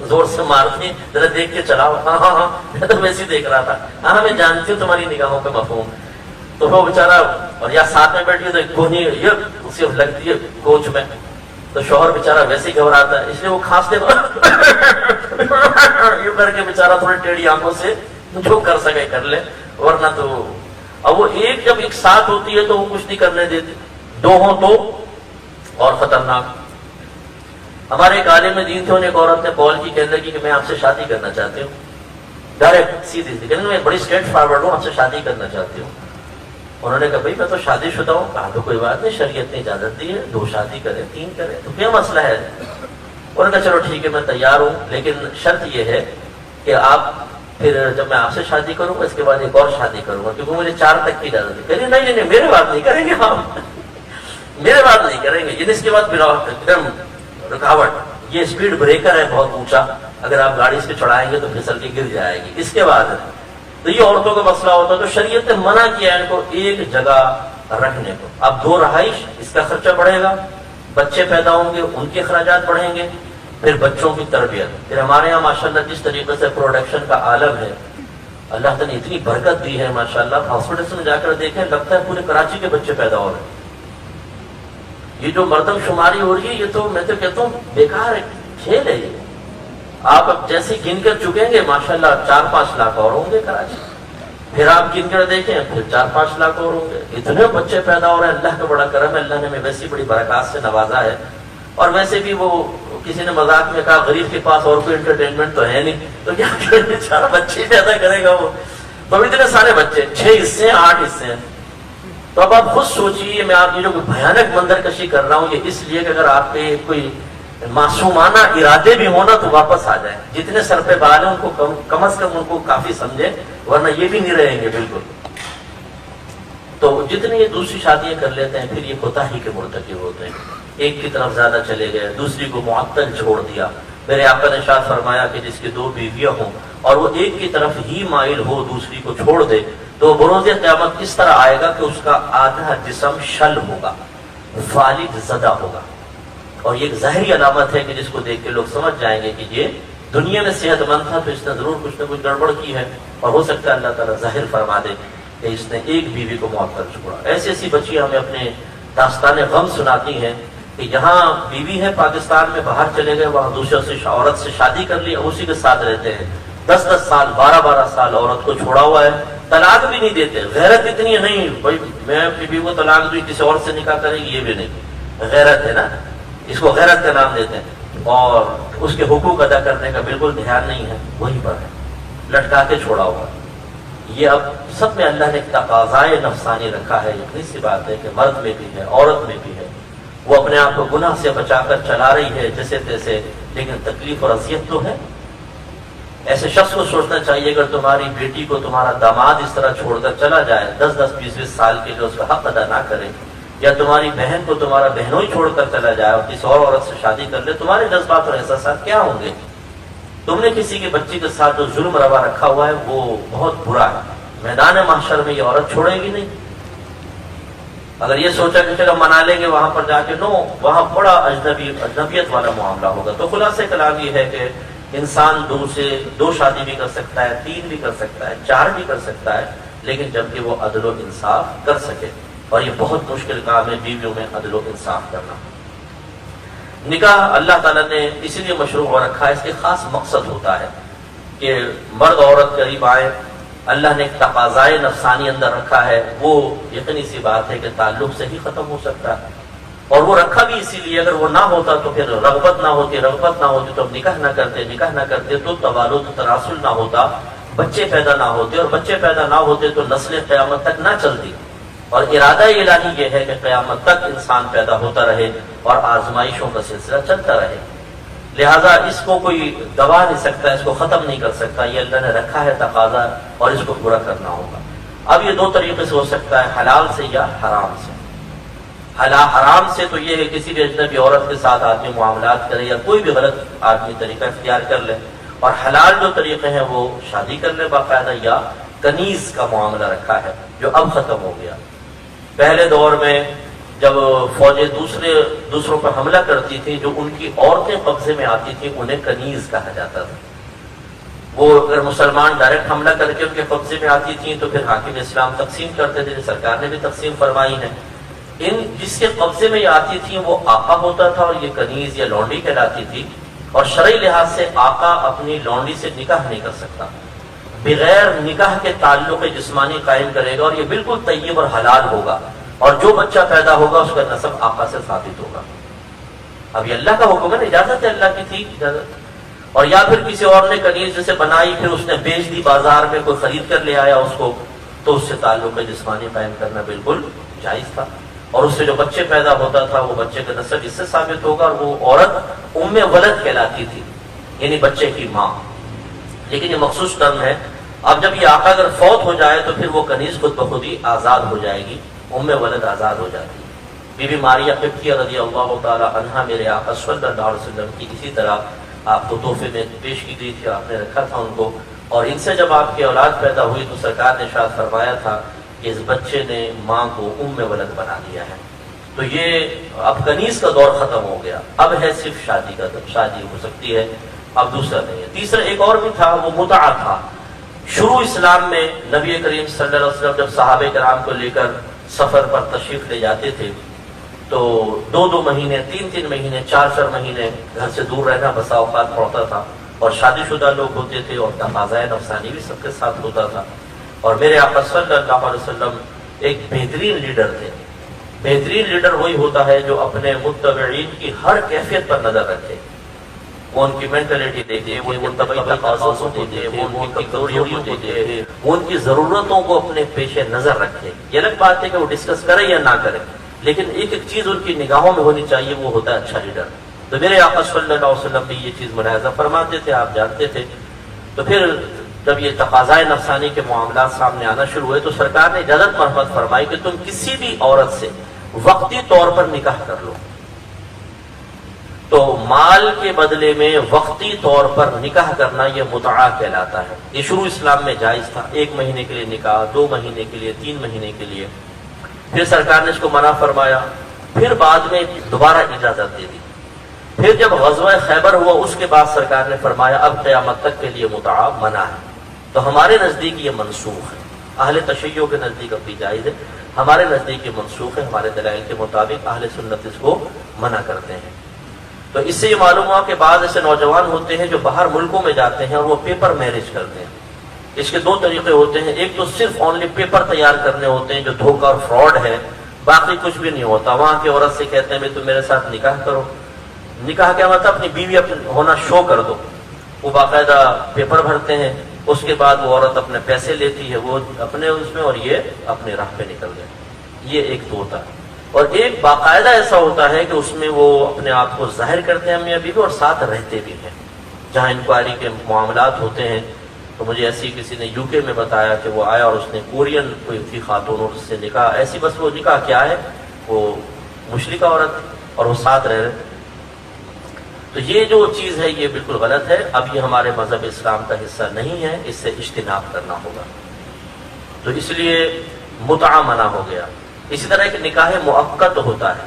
زور سے مارتی، ذرا دیکھ کے چلاؤ. ہاں میں تو ویسے دیکھ رہا تھا. ہاں میں جانتی ہوں تمہاری نگاہوں کا مفہوم. تو وہ بیچارہ اور یا ساتھ میں بیٹھی ہے تو ایک کونی یہ اسے لگتی ہے کوچ میں، تو شوہر بیچارہ ویسے ہی گھبراتا ہے. اس لیے وہ کھانستے یہ کر کے بیچارہ تھوڑی ٹیڑھی آنکھوں سے جو کر سکے کر لے، ورنہ تو اب وہ ایک جب ایک ساتھ ہوتی ہے تو وہ کچھ نہیں کرنے دیتی. 2 ہوں تو اور خطرناک. ہمارے ایک عالم دین تھے، ایک عورت نے کال کی، کہنے لگی کہ میں آپ سے شادی کرنا چاہتی ہوں. ڈائریکٹ سیدھی سی کہنے میں بڑی اسٹریٹ فارورڈ ہوں، آپ سے شادی کرنا چاہتی ہوں. انہوں نے کہا بھائی میں تو شادی شدہ ہوں. کہا تو کوئی بات نہیں، شریعت نے اجازت دی ہے 2 شادی کریں 3 کریں تو کیا مسئلہ ہے. انہوں نے کہا چلو ٹھیک ہے میں تیار ہوں، لیکن شرط یہ ہے کہ آپ پھر جب میں آپ سے شادی کروں گا اس کے بعد ایک اور شادی کروں گا کیونکہ مجھے 4 تک کی اجازت ہے. کہہ نہیں میرے بات نہیں کریں گے، ہم میرے بات نہیں کریں گے. اس کے بعد رکاوٹ، یہ اسپیڈ بریکر ہے بہت اونچا، اگر آپ گاڑی اس پہ چڑھائیں گے تو پھسل کے گر جائے گی. اس کے بعد تو یہ عورتوں کا مسئلہ ہوتا ہے. تو شریعت نے منع کیا ان کو ایک جگہ رکھنے کو. اب 2 رہائش، اس کا خرچہ بڑھے گا، بچے پیدا ہوں گے ان کے اخراجات بڑھیں گے، پھر بچوں کی تربیت. پھر ہمارے یہاں ماشاءاللہ جس طریقے سے پروڈکشن کا عالم ہے، اللہ تعالیٰ نے اتنی برکت دی ہے ماشاءاللہ. ہاسپٹل میں جا کر دیکھیں لگتا ہے پورے کراچی کے بچے پیدا ہو رہے ہیں. یہ جو مردم شماری ہو رہی ہے یہ تو میں تو کہتا ہوں بیکار کھیل ہے. یہ آپ اب جیسے گن کر چکیں گے ماشاءاللہ 4-5 لاکھ اور ہوں گے کراچی. پھر آپ گن کر دیکھیں پھر 4-5 لاکھ اور ہوں گے. اتنے بچے پیدا ہو رہے ہیں. اللہ کا بڑا کرم ہے، اللہ نے ہمیں ویسی بڑی برکات سے نوازا ہے. اور ویسے بھی وہ کسی نے مذاق میں کہا غریب کے پاس اور کوئی انٹرٹینمنٹ تو ہے نہیں تو کیا بیچارہ بچے پیدا کرے گا وہ. تو اب اتنے سارے بچے 6 حصے ہیں 8 حصے ہیں. تو اب آپ خود سوچیے میں آپ کی جو بھیانک منظر کشی کر رہا ہوں یہ اس لیے کہ اگر آپ پہ کوئی معصومانہ ارادے بھی ہونا تو واپس آ جائیں. جتنے سر پہ بال ہیں ان کو کم از کم ان کو کافی سمجھیں, ورنہ یہ بھی نہیں رہیں گے بالکل. تو جتنے یہ دوسری شادیاں کر لیتے ہیں پھر یہ کوتاہی کے مرتکب ہوتے ہیں. ایک کی طرف زیادہ چلے گئے, دوسری کو معطل چھوڑ دیا. میرے آقا نے ارشاد فرمایا کہ جس کی 2 بیویاں ہوں اور وہ ایک کی طرف ہی مائل ہو دوسری کو چھوڑ دے تو بروز قیامت اس طرح آئے گا کہ اس کا آدھا جسم شل ہوگا, فالج زدہ ہوگا. اور یہ ایک ظاہری علامت ہے کہ جس کو دیکھ کے لوگ سمجھ جائیں گے کہ یہ دنیا میں صحت مند تھا تو اس نے ضرور کچھ نہ کچھ گڑبڑ کی ہے, اور ہو سکتا ہے اللہ تعالیٰ ظاہر فرما دے کہ اس نے ایک بیوی کو معطل چھوڑا. ایسی ایسی بچیاں ہمیں اپنے داستان غم سناتی ہیں کہ یہاں بیوی ہے پاکستان میں, باہر چلے گئے, وہاں دوسرے عورت سے شادی کر لی, اسی کے ساتھ رہتے ہیں 10-10 سال 12-12 سال عورت کو چھوڑا ہوا ہے, طلاق بھی نہیں دیتے. غیرت اتنی نہیں بھائی میں اپنی بیوی کو طلاق دوں کسی اور سے نکاح کرے گی, یہ بھی نہیں. غیرت ہے نا, اس کو غیرت کا نام دیتے ہیں. اور اس کے حقوق ادا کرنے کا بالکل دھیان نہیں ہے, وہیں پر ہے لٹکا کے چھوڑا ہوا. یہ اب سب میں اللہ نے ایک تقاضائے نفسانی رکھا ہے. یقینی سی بات ہے کہ مرد میں بھی ہے عورت میں بھی ہے. وہ اپنے آپ کو گناہ سے بچا کر چلا رہی ہے جیسے تیسے, لیکن تکلیف اور اذیت تو ہے. ایسے شخص کو سوچنا چاہیے اگر تمہاری بیٹی کو تمہارا داماد اس طرح چھوڑ کر چلا جائے 10-10 20-20 سال کے لیے اس کا حق ادا نہ کرے, یا تمہاری بہن کو تمہارا بہنوئی چھوڑ کر چلا جائے اور کسی اور عورت سے شادی کر لے, تمہارے جذبات اور احساسات کیا ہوں گے؟ تم نے کسی کے بچی کے ساتھ جو ظلم روا رکھا ہوا ہے وہ بہت برا ہے. میدان محشر میں یہ عورت چھوڑے گی نہیں. اگر یہ سوچا کہ چلو منا لیں گے وہاں پر جا کے, نو, وہاں بڑا اجنبیت والا معاملہ ہوگا. تو خلاصہ کلام یہ ہے کہ انسان 2 سے 2 شادی بھی کر سکتا ہے, 3 بھی کر سکتا ہے, 4 بھی کر سکتا ہے, لیکن جبکہ وہ عدل و انصاف کر سکے. اور یہ بہت مشکل کام ہے بیویوں میں عدل و انصاف کرنا. نکاح اللہ تعالیٰ نے اسی لیے مشروع رکھا ہے, اس کے خاص مقصد ہوتا ہے کہ مرد عورت قریب آئے. اللہ نے ایک تقاضائے نفسانی اندر رکھا ہے, وہ یقینی سی بات ہے کہ تعلق سے ہی ختم ہو سکتا ہے. اور وہ رکھا بھی اسی لیے, اگر وہ نہ ہوتا تو پھر رغبت نہ ہوتی تو نکاح نہ کرتے تو توالد تناسل نہ ہوتا, بچے پیدا نہ ہوتے, اور بچے پیدا نہ ہوتے تو نسل قیامت تک نہ چلتی. اور ارادہ الہی یہ ہے کہ قیامت تک انسان پیدا ہوتا رہے اور آزمائشوں کا سلسلہ چلتا رہے. لہذا اس کو کوئی دبا نہیں سکتا, اس کو ختم نہیں کر سکتا. یہ اللہ نے رکھا ہے تقاضا, اور اس کو پورا کرنا ہوگا. اب یہ 2 طریقے سے ہو سکتا ہے, حلال سے یا حرام سے. حرام سے تو یہ ہے کسی بھی اجنبی عورت کے ساتھ آدمی معاملات کرے یا کوئی بھی غلط آدمی طریقہ اختیار کر لے. اور حلال جو طریقے ہیں وہ شادی کر لے باقاعدہ, یا کنیز کا معاملہ رکھا ہے جو اب ختم ہو گیا. پہلے دور میں جب فوجیں دوسروں پر حملہ کرتی تھی, جو ان کی عورتیں قبضے میں آتی تھیں انہیں کنیز کہا جاتا تھا. وہ اگر مسلمان ڈائریکٹ حملہ کر کے ان کے قبضے میں آتی تھیں تو پھر حاکم اسلام تقسیم کرتے تھے, سرکار نے بھی تقسیم فرمائی ہے. جس کے قبضے میں یہ آتی تھیں وہ آقا ہوتا تھا, اور یہ کنیز یا لونڈی کہلاتی تھی. اور شرعی لحاظ سے آقا اپنی لونڈی سے نکاح نہیں کر سکتا, بغیر نکاح کے تعلق جسمانی قائم کرے گا, اور یہ بالکل طیب اور حلال ہوگا, اور جو بچہ پیدا ہوگا اس کا نسب آقا سے ثابت ہوگا. اب یہ اللہ کا حکم ہے, اجازت ہے اللہ کی تھی اجازت. اور یا پھر کسی اور نے کنیز جسے بنائی, پھر اس نے بیچ دی بازار میں, کوئی خرید کر لے آیا اس کو, تو اس سے تعلق جسمانی قائم کرنا بالکل جائز تھا. اور اس سے جو بچے پیدا ہوتا تھا وہ بچے کا نسب اس سے ثابت ہوگا, اور وہ عورت ام ولد کہلاتی تھی, یعنی بچے کی ماں. لیکن یہ مخصوص ٹرم ہے. اب جب یہ آقا اگر فوت ہو جائے تو پھر وہ کنیز خود بخود ہی آزاد ہو جائے گی, ام ولد آزاد ہو جاتی ہے. بی بی ماریہ قبطیہ رضی اللہ تعالی عنہا میرے آقا صلی اللہ علیہ وسلم کی اسی طرح آپ کو تحفے میں پیش کی گئی تھی, آپ نے رکھا تھا ان کو. اور ان سے جب آپ کی اولاد پیدا ہوئی تو سرکار نے ارشاد فرمایا تھا کہ اس بچے نے ماں کو ام ولد بنا دیا ہے. تو یہ اب کنیز کا دور ختم ہو گیا, اب ہے صرف شادی کا. شادی ہو سکتی ہے, اب دوسرا نہیں ہے. تیسرا ایک اور بھی تھا, وہ متعہ تھا. شروع اسلام میں نبی کریم صلی اللہ علیہ وسلم جب صحابہ کرام کو لے کر سفر پر تشریف لے جاتے تھے تو 2-2 مہینے, 3-3 مہینے, 4-4 مہینے گھر سے دور رہنا بسا اوقات پڑتا تھا. اور شادی شدہ لوگ ہوتے تھے, اور تقاضۂ نفسانی بھی سب کے ساتھ ہوتا تھا. اور میرے آقا صلی اللہ علیہ وسلم ایک بہترین لیڈر تھے. بہترین لیڈر وہی ہوتا ہے جو اپنے متبعین کی ہر کیفیت پر نظر رکھے. وہ ان کی مینٹلٹی دیکھے، وہ ان طبعی تقاضوں کو دیکھے، وہ ان کی کمزوریوں کو دیکھے، وہ ان کی ضرورتوں کو اپنے پیش نظر رکھے۔ یہ الگ بات ہے کہ وہ ڈسکس کرے یا نہ کرے، لیکن ایک ایک چیز ان کی نگاہوں میں ہونی چاہیے، وہ ہوتا ہے اچھا لیڈر۔ تو میرے آقا صلی اللہ علیہ وسلم بھی یہ چیز ملاحظہ فرماتے تھے، آپ جانتے تھے۔ تو پھر جب یہ تقاضۂ نفسانی کے معاملات سامنے آنا شروع ہوئے تو سرکار نے اجازت مرحمت فرمائی کہ تم کسی بھی عورت سے وقتی طور پر نکاح کر لو۔ تو مال کے بدلے میں وقتی طور پر نکاح کرنا یہ متعہ کہلاتا ہے۔ یہ شروع اسلام میں جائز تھا، 1 مہینے کے لیے نکاح، 2 مہینے کے لیے، 3 مہینے کے لیے۔ پھر سرکار نے اس کو منع فرمایا، پھر بعد میں دوبارہ اجازت دے دی۔ پھر جب غزوہ خیبر ہوا اس کے بعد سرکار نے فرمایا اب قیامت تک کے لیے متعہ منع ہے۔ تو ہمارے نزدیک یہ منسوخ ہے، اہل تشیع کے نزدیک اب بھی جائز ہے، ہمارے نزدیک یہ منسوخ ہے۔ ہمارے دلائل کے مطابق اہل سنت اس کو منع کرتے ہیں۔ تو اس سے یہ معلوم ہوا کہ بعض ایسے نوجوان ہوتے ہیں جو باہر ملکوں میں جاتے ہیں اور وہ پیپر میرج کرتے ہیں۔ اس کے 2 طریقے ہوتے ہیں، ایک تو صرف اونلی پیپر تیار کرنے ہوتے ہیں جو دھوکہ اور فراڈ ہے، باقی کچھ بھی نہیں ہوتا۔ وہاں کی عورت سے کہتے ہیں تم میرے ساتھ نکاح کرو۔ نکاح کیا مطلب اپنی بیوی ہونا شو کر دو۔ وہ باقاعدہ پیپر بھرتے ہیں، اس کے بعد وہ عورت اپنے پیسے لیتی ہے، وہ اپنے اس میں، اور یہ اپنے راہ پہ نکل گئے۔ یہ ایک تو ہوتا ہے۔ اور ایک باقاعدہ ایسا ہوتا ہے کہ اس میں وہ اپنے آپ کو ظاہر کرتے ہیں میاں بیوی اور ساتھ رہتے بھی ہیں۔ جہاں انکوائری کے معاملات ہوتے ہیں تو مجھے ایسی کسی نے یو کے میں بتایا کہ وہ آیا اور اس نے کورین کوئی تھی خاتون اور اس سے نکاح، ایسی بس وہ نکاح کیا ہے، وہ مشرکہ عورت اور وہ ساتھ رہ رہے۔ تو یہ جو چیز ہے یہ بالکل غلط ہے، اب یہ ہمارے مذہب اسلام کا حصہ نہیں ہے، اس سے اجتناب کرنا ہوگا۔ تو اس لیے متعہ منع ہو گیا۔ اسی طرح ایک نکاح مؤقت ہوتا ہے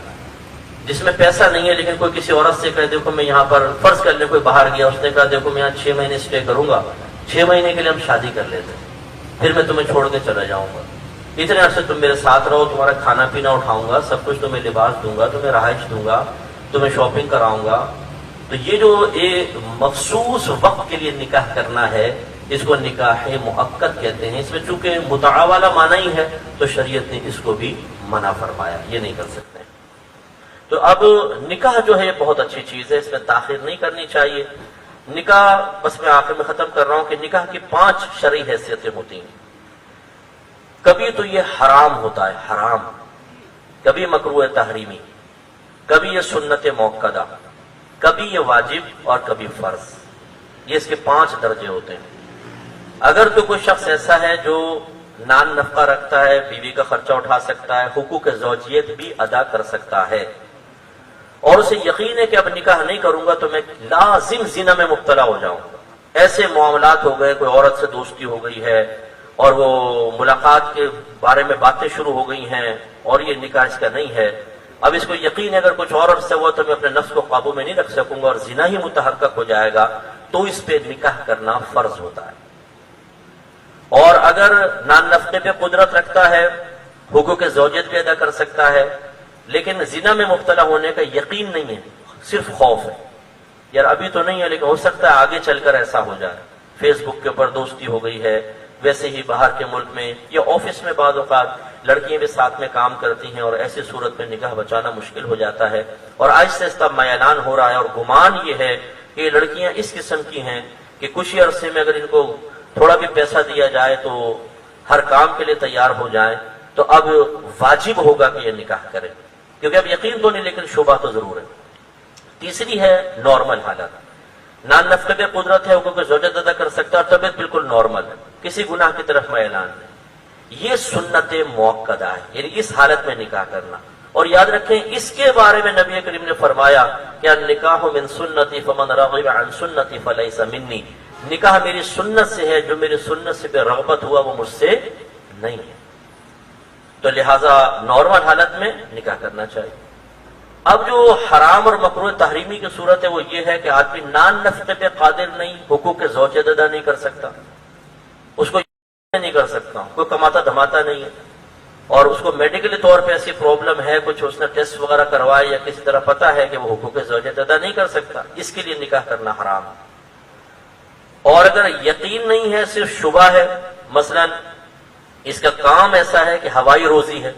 جس میں پیسہ نہیں ہے، لیکن کوئی کسی عورت سے کہے دیکھو میں یہاں پر، فرض کر لیں کوئی باہر گیا، اس نے کہا دیکھو میں یہاں 6 مہینے اسٹے کروں گا، 6 مہینے کے لیے ہم شادی کر لیتے ہیں، پھر میں تمہیں چھوڑ کے چلا جاؤں گا، اتنے عرصے تم میرے ساتھ رہو، تمہارا کھانا پینا اٹھاؤں گا، سب کچھ تمہیں لباس دوں گا، تمہیں رہائش دوں گا، تمہیں شاپنگ کراؤں گا۔ تو یہ جو ایک مخصوص وقت کے لیے نکاح کرنا ہے اس کو نکاح مؤقت کہتے ہیں۔ اس میں چونکہ متعہ والا معنی ہی ہے تو شریعت نے اس کو بھی منع فرمایا، یہ نہیں کر سکتے۔ تو اب نکاح جو ہے بہت اچھی چیز ہے، اس میں تاخیر نہیں کرنی چاہیے۔ نکاح، بس میں آخر میں ختم کر رہا ہوں کہ نکاح کی 5 شرعی حیثیتیں ہوتی ہیں۔ کبھی تو یہ حرام ہوتا ہے، حرام، کبھی مکروہ تحریمی، کبھی یہ سنت موقدہ، کبھی یہ واجب اور کبھی فرض۔ یہ اس کے 5 درجے ہوتے ہیں۔ اگر تو کوئی شخص ایسا ہے جو نان نفقہ رکھتا ہے، بیوی کا خرچہ اٹھا سکتا ہے، حقوق زوجیت بھی ادا کر سکتا ہے، اور اسے یقین ہے کہ اب نکاح نہیں کروں گا تو میں لازم زنا میں مبتلا ہو جاؤں گا، ایسے معاملات ہو گئے، کوئی عورت سے دوستی ہو گئی ہے اور وہ ملاقات کے بارے میں باتیں شروع ہو گئی ہیں اور یہ نکاح اس کا نہیں ہے، اب اس کو یقین ہے اگر کچھ عورت سے ہوا تو میں اپنے نفس کو قابو میں نہیں رکھ سکوں گا اور زنا ہی متحقق ہو جائے گا، تو اس پہ نکاح کرنا فرض ہوتا ہے۔ اور اگر نان نفقے پہ قدرت رکھتا ہے، حقوق زوجیت بھی ادا کر سکتا ہے، لیکن زنا میں مبتلا ہونے کا یقین نہیں ہے، صرف خوف ہے، یار ابھی تو نہیں ہے لیکن ہو سکتا ہے آگے چل کر ایسا ہو جائے، فیس بک کے اوپر دوستی ہو گئی ہے، ویسے ہی باہر کے ملک میں یا آفس میں بعض اوقات لڑکیاں بھی ساتھ میں کام کرتی ہیں اور ایسی صورت میں نکاح بچانا مشکل ہو جاتا ہے، اور آہستہ آہستہ میلان ہو رہا ہے، اور گمان یہ ہے کہ یہ لڑکیاں اس قسم کی ہیں کہ کچھ ہی عرصے میں اگر ان کو تھوڑا بھی پیسہ دیا جائے تو ہر کام کے لیے تیار ہو جائیں، تو اب واجب ہوگا کہ یہ نکاح کریں، کیونکہ اب یقین تو نہیں لیکن شبہ تو ضرور ہے۔ تیسری ہے نارمل حالت، نان نفقے پہ قدرت ہے، حقوق زوجیت ادا کر سکتا ہے اور طبیعت بالکل نارمل ہے، کسی گناہ کی طرف میلان نہیں، یہ سنت موقدہ ہے، یعنی اس حالت میں نکاح کرنا۔ اور یاد رکھیں اس کے بارے میں نبی کریم نے فرمایا کہ النکاح من سنتی فمن رغب عن سنتی فلیس منی، نکاح میری سنت سے ہے، جو میری سنت سے بے رغبت ہوا وہ مجھ سے نہیں ہے۔ تو لہٰذا نارمل حالت میں نکاح کرنا چاہیے۔ اب جو حرام اور مکروہ تحریمی کی صورت ہے وہ یہ ہے کہ آدمی نان نفقے پہ قادر نہیں، حقوق زوجیت ادا نہیں کر سکتا، اس کو نہیں کر سکتا، کوئی کماتا دھماتا نہیں ہے، اور اس کو میڈیکلی طور پہ ایسی پرابلم ہے، کچھ اس نے ٹیسٹ وغیرہ کروائے یا کسی طرح پتا ہے کہ وہ حقوق زوجیت ادا نہیں کر سکتا، اس کے لیے نکاح کرنا حرام ہے۔ اور اگر یقین نہیں ہے، صرف شبہ ہے، مثلا اس کا کام ایسا ہے کہ ہوائی روزی ہے،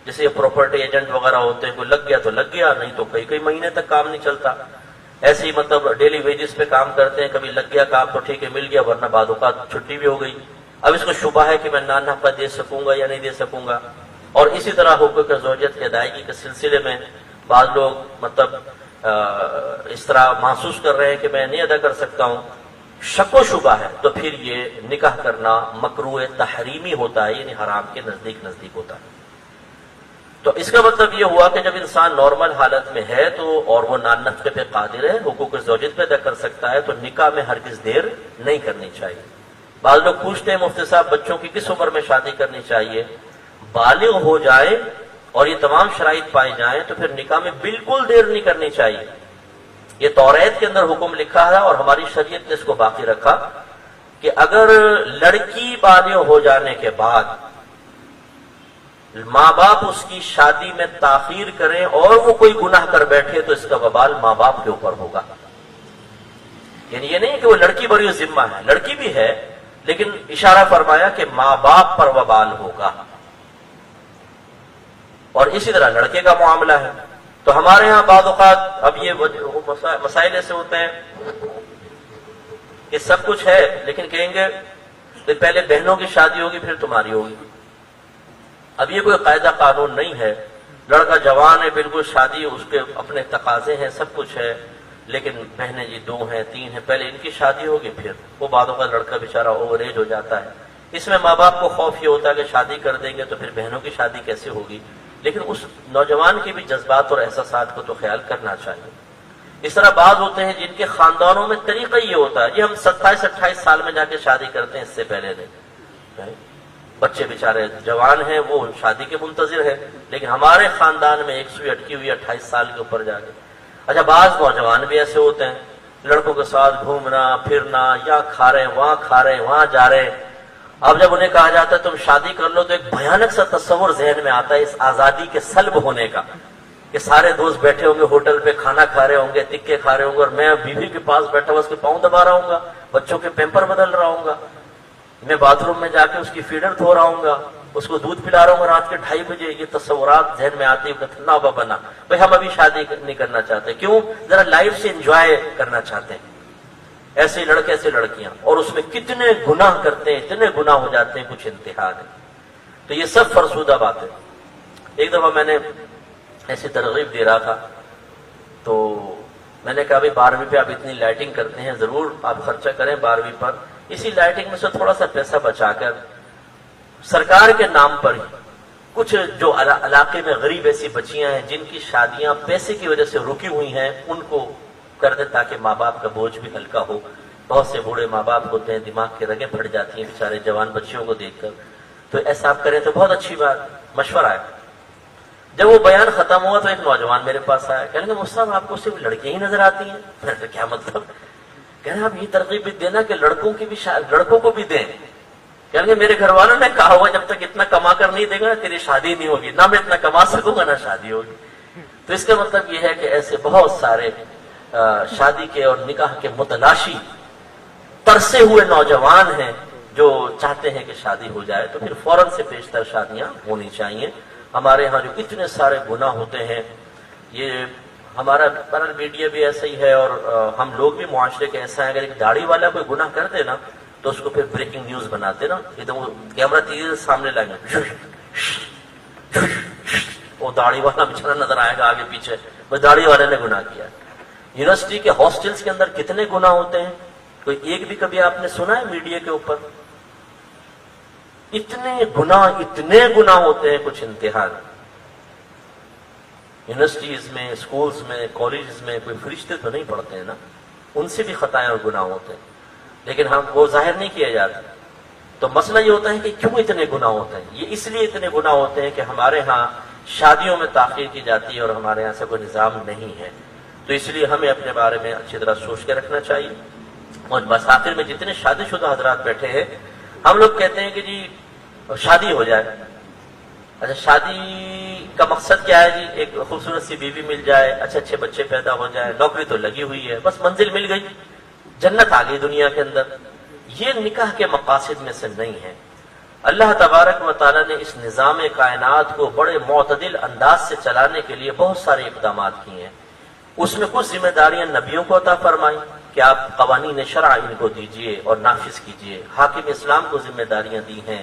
جیسے یہ پراپرٹی ایجنٹ وغیرہ ہوتے ہیں، کوئی لگ گیا تو لگ گیا، نہیں تو کئی کئی مہینے تک کام نہیں چلتا، ایسے ہی مطلب ڈیلی ویجز پہ کام کرتے ہیں، کبھی لگ گیا کام تو ٹھیک ہے مل گیا، ورنہ بعد اوقات چھٹی بھی ہو گئی، اب اس کو شبہ ہے کہ میں نانحقہ دے سکوں گا یا نہیں دے سکوں گا۔ اور اسی طرح حقوق زوجیت کی ادائیگی کے سلسلے میں بعض لوگ مطلب اس طرح محسوس کر رہے ہیں کہ میں نہیں ادا کر سکتا ہوں، شک و شبہ ہے، تو پھر یہ نکاح کرنا مکروہ تحریمی ہوتا ہے، یعنی حرام کے نزدیک ہوتا ہے۔ تو اس کا مطلب یہ ہوا کہ جب انسان نارمل حالت میں ہے تو اور وہ نانحقے پہ قادر ہے، حقوق زوجیت پہ ادا کر سکتا ہے، تو نکاح میں ہرگز دیر نہیں کرنی چاہیے۔ بعض لوگ پوچھتے ہیں مفتی صاحب بچوں کی کس عمر میں شادی کرنی چاہیے؟ بالغ ہو جائے اور یہ تمام شرائط پائی جائیں تو پھر نکاح میں بالکل دیر نہیں کرنی چاہیے۔ یہ توریت کے اندر حکم لکھا ہے اور ہماری شریعت نے اس کو باقی رکھا کہ اگر لڑکی بالغ ہو جانے کے بعد ماں باپ اس کی شادی میں تاخیر کریں اور وہ کوئی گناہ کر بیٹھے تو اس کا وبال ماں باپ کے اوپر ہوگا۔ یعنی یہ نہیں کہ وہ لڑکی بری ذمہ ہے، لڑکی بھی ہے، لیکن اشارہ فرمایا کہ ماں باپ پر وبال ہوگا۔ اور اسی طرح لڑکے کا معاملہ ہے۔ تو ہمارے ہاں بعض اوقات اب یہ مسائل ایسے ہوتے ہیں کہ سب کچھ ہے لیکن کہیں گے کہ پہلے بہنوں کی شادی ہوگی پھر تمہاری ہوگی۔ اب یہ کوئی قاعدہ قانون نہیں ہے، لڑکا جوان ہے بالکل، شادی اس کے اپنے تقاضے ہیں، سب کچھ ہے، لیکن بہنیں جی 2 ہیں 3 ہیں، پہلے ان کی شادی ہوگی پھر وہ بعدوں کا لڑکا بیچارہ اوور ایج ہو جاتا ہے۔ اس میں ماں باپ کو خوف یہ ہوتا ہے کہ شادی کر دیں گے تو پھر بہنوں کی شادی کیسے ہوگی، لیکن اس نوجوان کے بھی جذبات اور احساسات کو تو خیال کرنا چاہیے۔ اس طرح بعض ہوتے ہیں جن کے خاندانوں میں طریقہ یہ ہوتا ہے، جی ہم 27-28 سال میں جا کے شادی کرتے ہیں، اس سے پہلے نہیں۔ بچے بیچارے جوان ہیں، وہ شادی کے منتظر ہیں، لیکن ہمارے خاندان میں ایک سوئی اٹکی ہوئی 28 سال کے اوپر جا کے۔ اچھا بعض نوجوان بھی ایسے ہوتے ہیں، لڑکوں کے ساتھ گھومنا پھرنا، یا کھا رہے ہیں وہاں کھا رہے ہیں وہاں جا رہے ہیں۔ اب جب انہیں کہا جاتا ہے تم شادی کر لو تو ایک بھیانک سا تصور ذہن میں آتا ہے اس آزادی کے سلب ہونے کا، کہ سارے دوست بیٹھے ہوں گے ہوٹل پہ کھانا کھا رہے ہوں گے، تکے کھا رہے ہوں گے، اور میں بیوی کے پاس بیٹھا ہوا اس کے پاؤں دبا رہا ہوں گا، بچوں کے پیمپر بدل رہا ہوں گا، میں باتھ روم میں جا کے اس کی فیڈر دھو رہا ہوں گا، اس کو دودھ پلا رہا ہوں گا رات کے 2:30 بجے۔ یہ تصورات ذہن میں آتے ہیں کہ نہ بنا بھائی ہم ابھی شادی نہیں کرنا چاہتے، کیوں؟ ذرا لائف سے انجوائے کرنا چاہتے ہیں۔ ایسے لڑکے ایسے لڑکیاں، اور اس میں کتنے گناہ کرتے ہیں، اتنے گناہ ہو جاتے ہیں، کچھ انتہا نہیں۔ تو یہ سب فرسودہ باتیں۔ ایک دفعہ میں نے ایسی ترغیب دے رہا تھا تو میں نے کہا بھائی 12ویں پہ آپ اتنی لائٹنگ کرتے ہیں، ضرور آپ خرچہ کریں 12ویں پر، اسی لائٹنگ میں سے تھوڑا سا پیسہ بچا کر سرکار کے نام پر ہی کچھ جو علاقے میں غریب ایسی بچیاں ہیں جن کی شادیاں پیسے کی وجہ سے رکی ہوئی ہیں ان کو کر دیں، تاکہ ماں باپ کا بوجھ بھی ہلکا ہو۔ بہت سے بوڑھے ماں باپ ہوتے ہیں، دماغ کی رگیں پھٹ جاتی ہیں بیچارے جوان بچیوں کو دیکھ کر، تو ایسا آپ کریں تو بہت اچھی بات، مشورہ ہے۔ جب وہ بیان ختم ہوا تو ایک نوجوان میرے پاس آیا، کہنے لگا مفتی صاحب آپ کو صرف لڑکیاں ہی نظر آتی ہیں؟ میں نے کہا کیا مطلب؟ کہنے آپ یہ ترغیب بھی دینا کہ لڑکوں کی بھی لڑکوں کو بھی دیں۔ کہنے لگے میرے گھر والوں نے کہا ہوا جب تک اتنا کما کر نہیں دے گا تیری شادی نہیں ہوگی، نہ میں اتنا کما سکوں گا نہ شادی ہوگی۔ تو اس کا مطلب یہ ہے کہ ایسے بہت سارے شادی کے اور نکاح کے متلاشی ترسے ہوئے نوجوان ہیں جو چاہتے ہیں کہ شادی ہو جائے، تو پھر فوراً سے پیشتر شادیاں ہونی چاہیے۔ ہمارے ہاں جو اتنے سارے گناہ ہوتے ہیں، یہ ہمارا میڈیا بھی ایسا ہی ہے، اور ہم لوگ بھی معاشرے کے ایسا ہیں، اگر ایک داڑھی والا کوئی گناہ کر دے نا تو اس کو پھر بریکنگ نیوز بناتے نا، ایک دم کیمرہ تیزی سے سامنے لائیں گے، وہ داڑھی والا بچارا نظر آئے گا آگے پیچھے، وہ داڑھی والے نے گناہ کیا۔ یونیورسٹی کے ہاسٹلز کے اندر کتنے گناہ ہوتے ہیں، کوئی ایک بھی کبھی آپ نے سنا ہے میڈیا کے اوپر؟ اتنے گناہ ہوتے ہیں، کچھ انتہا نہیں۔ یونیورسٹیز میں، اسکولز میں، کالجز میں کوئی فرشتے تو نہیں پڑھتے ہیں نا، ان سے بھی خطائیں اور گناہ ہوتے ہیں، لیکن ہم وہ ظاہر نہیں کیے جاتے۔ تو مسئلہ یہ ہوتا ہے کہ کیوں اتنے گناہ ہوتے ہیں؟ یہ اس لیے اتنے گناہ ہوتے ہیں کہ ہمارے ہاں شادیوں میں تاخیر کی جاتی ہے اور ہمارے یہاں سے کوئی نظام نہیں ہے، تو اس لیے ہمیں اپنے بارے میں اچھی طرح سوچ کے رکھنا چاہیے۔ اور بس آخر میں جتنے شادی شدہ حضرات بیٹھے ہیں، ہم لوگ کہتے ہیں کہ جی شادی ہو جائے۔ اچھا شادی کا مقصد کیا ہے جی؟ ایک خوبصورت سی بیوی مل جائے، اچھے بچے پیدا ہو جائے، نوکری تو لگی ہوئی ہے، بس منزل مل گئی، جنت آ گئی دنیا کے اندر۔ یہ نکاح کے مقاصد میں سے نہیں ہے۔ اللہ تبارک و تعالیٰ نے اس نظام کائنات کو بڑے معتدل انداز سے چلانے کے لیے بہت سارے اقدامات کیے ہیں۔ اس میں کچھ ذمہ داریاں نبیوں کو عطا فرمائی کہ آپ قوانین شرع ان کو دیجئے اور نافذ کیجئے، حاکم اسلام کو ذمہ داریاں دی ہیں۔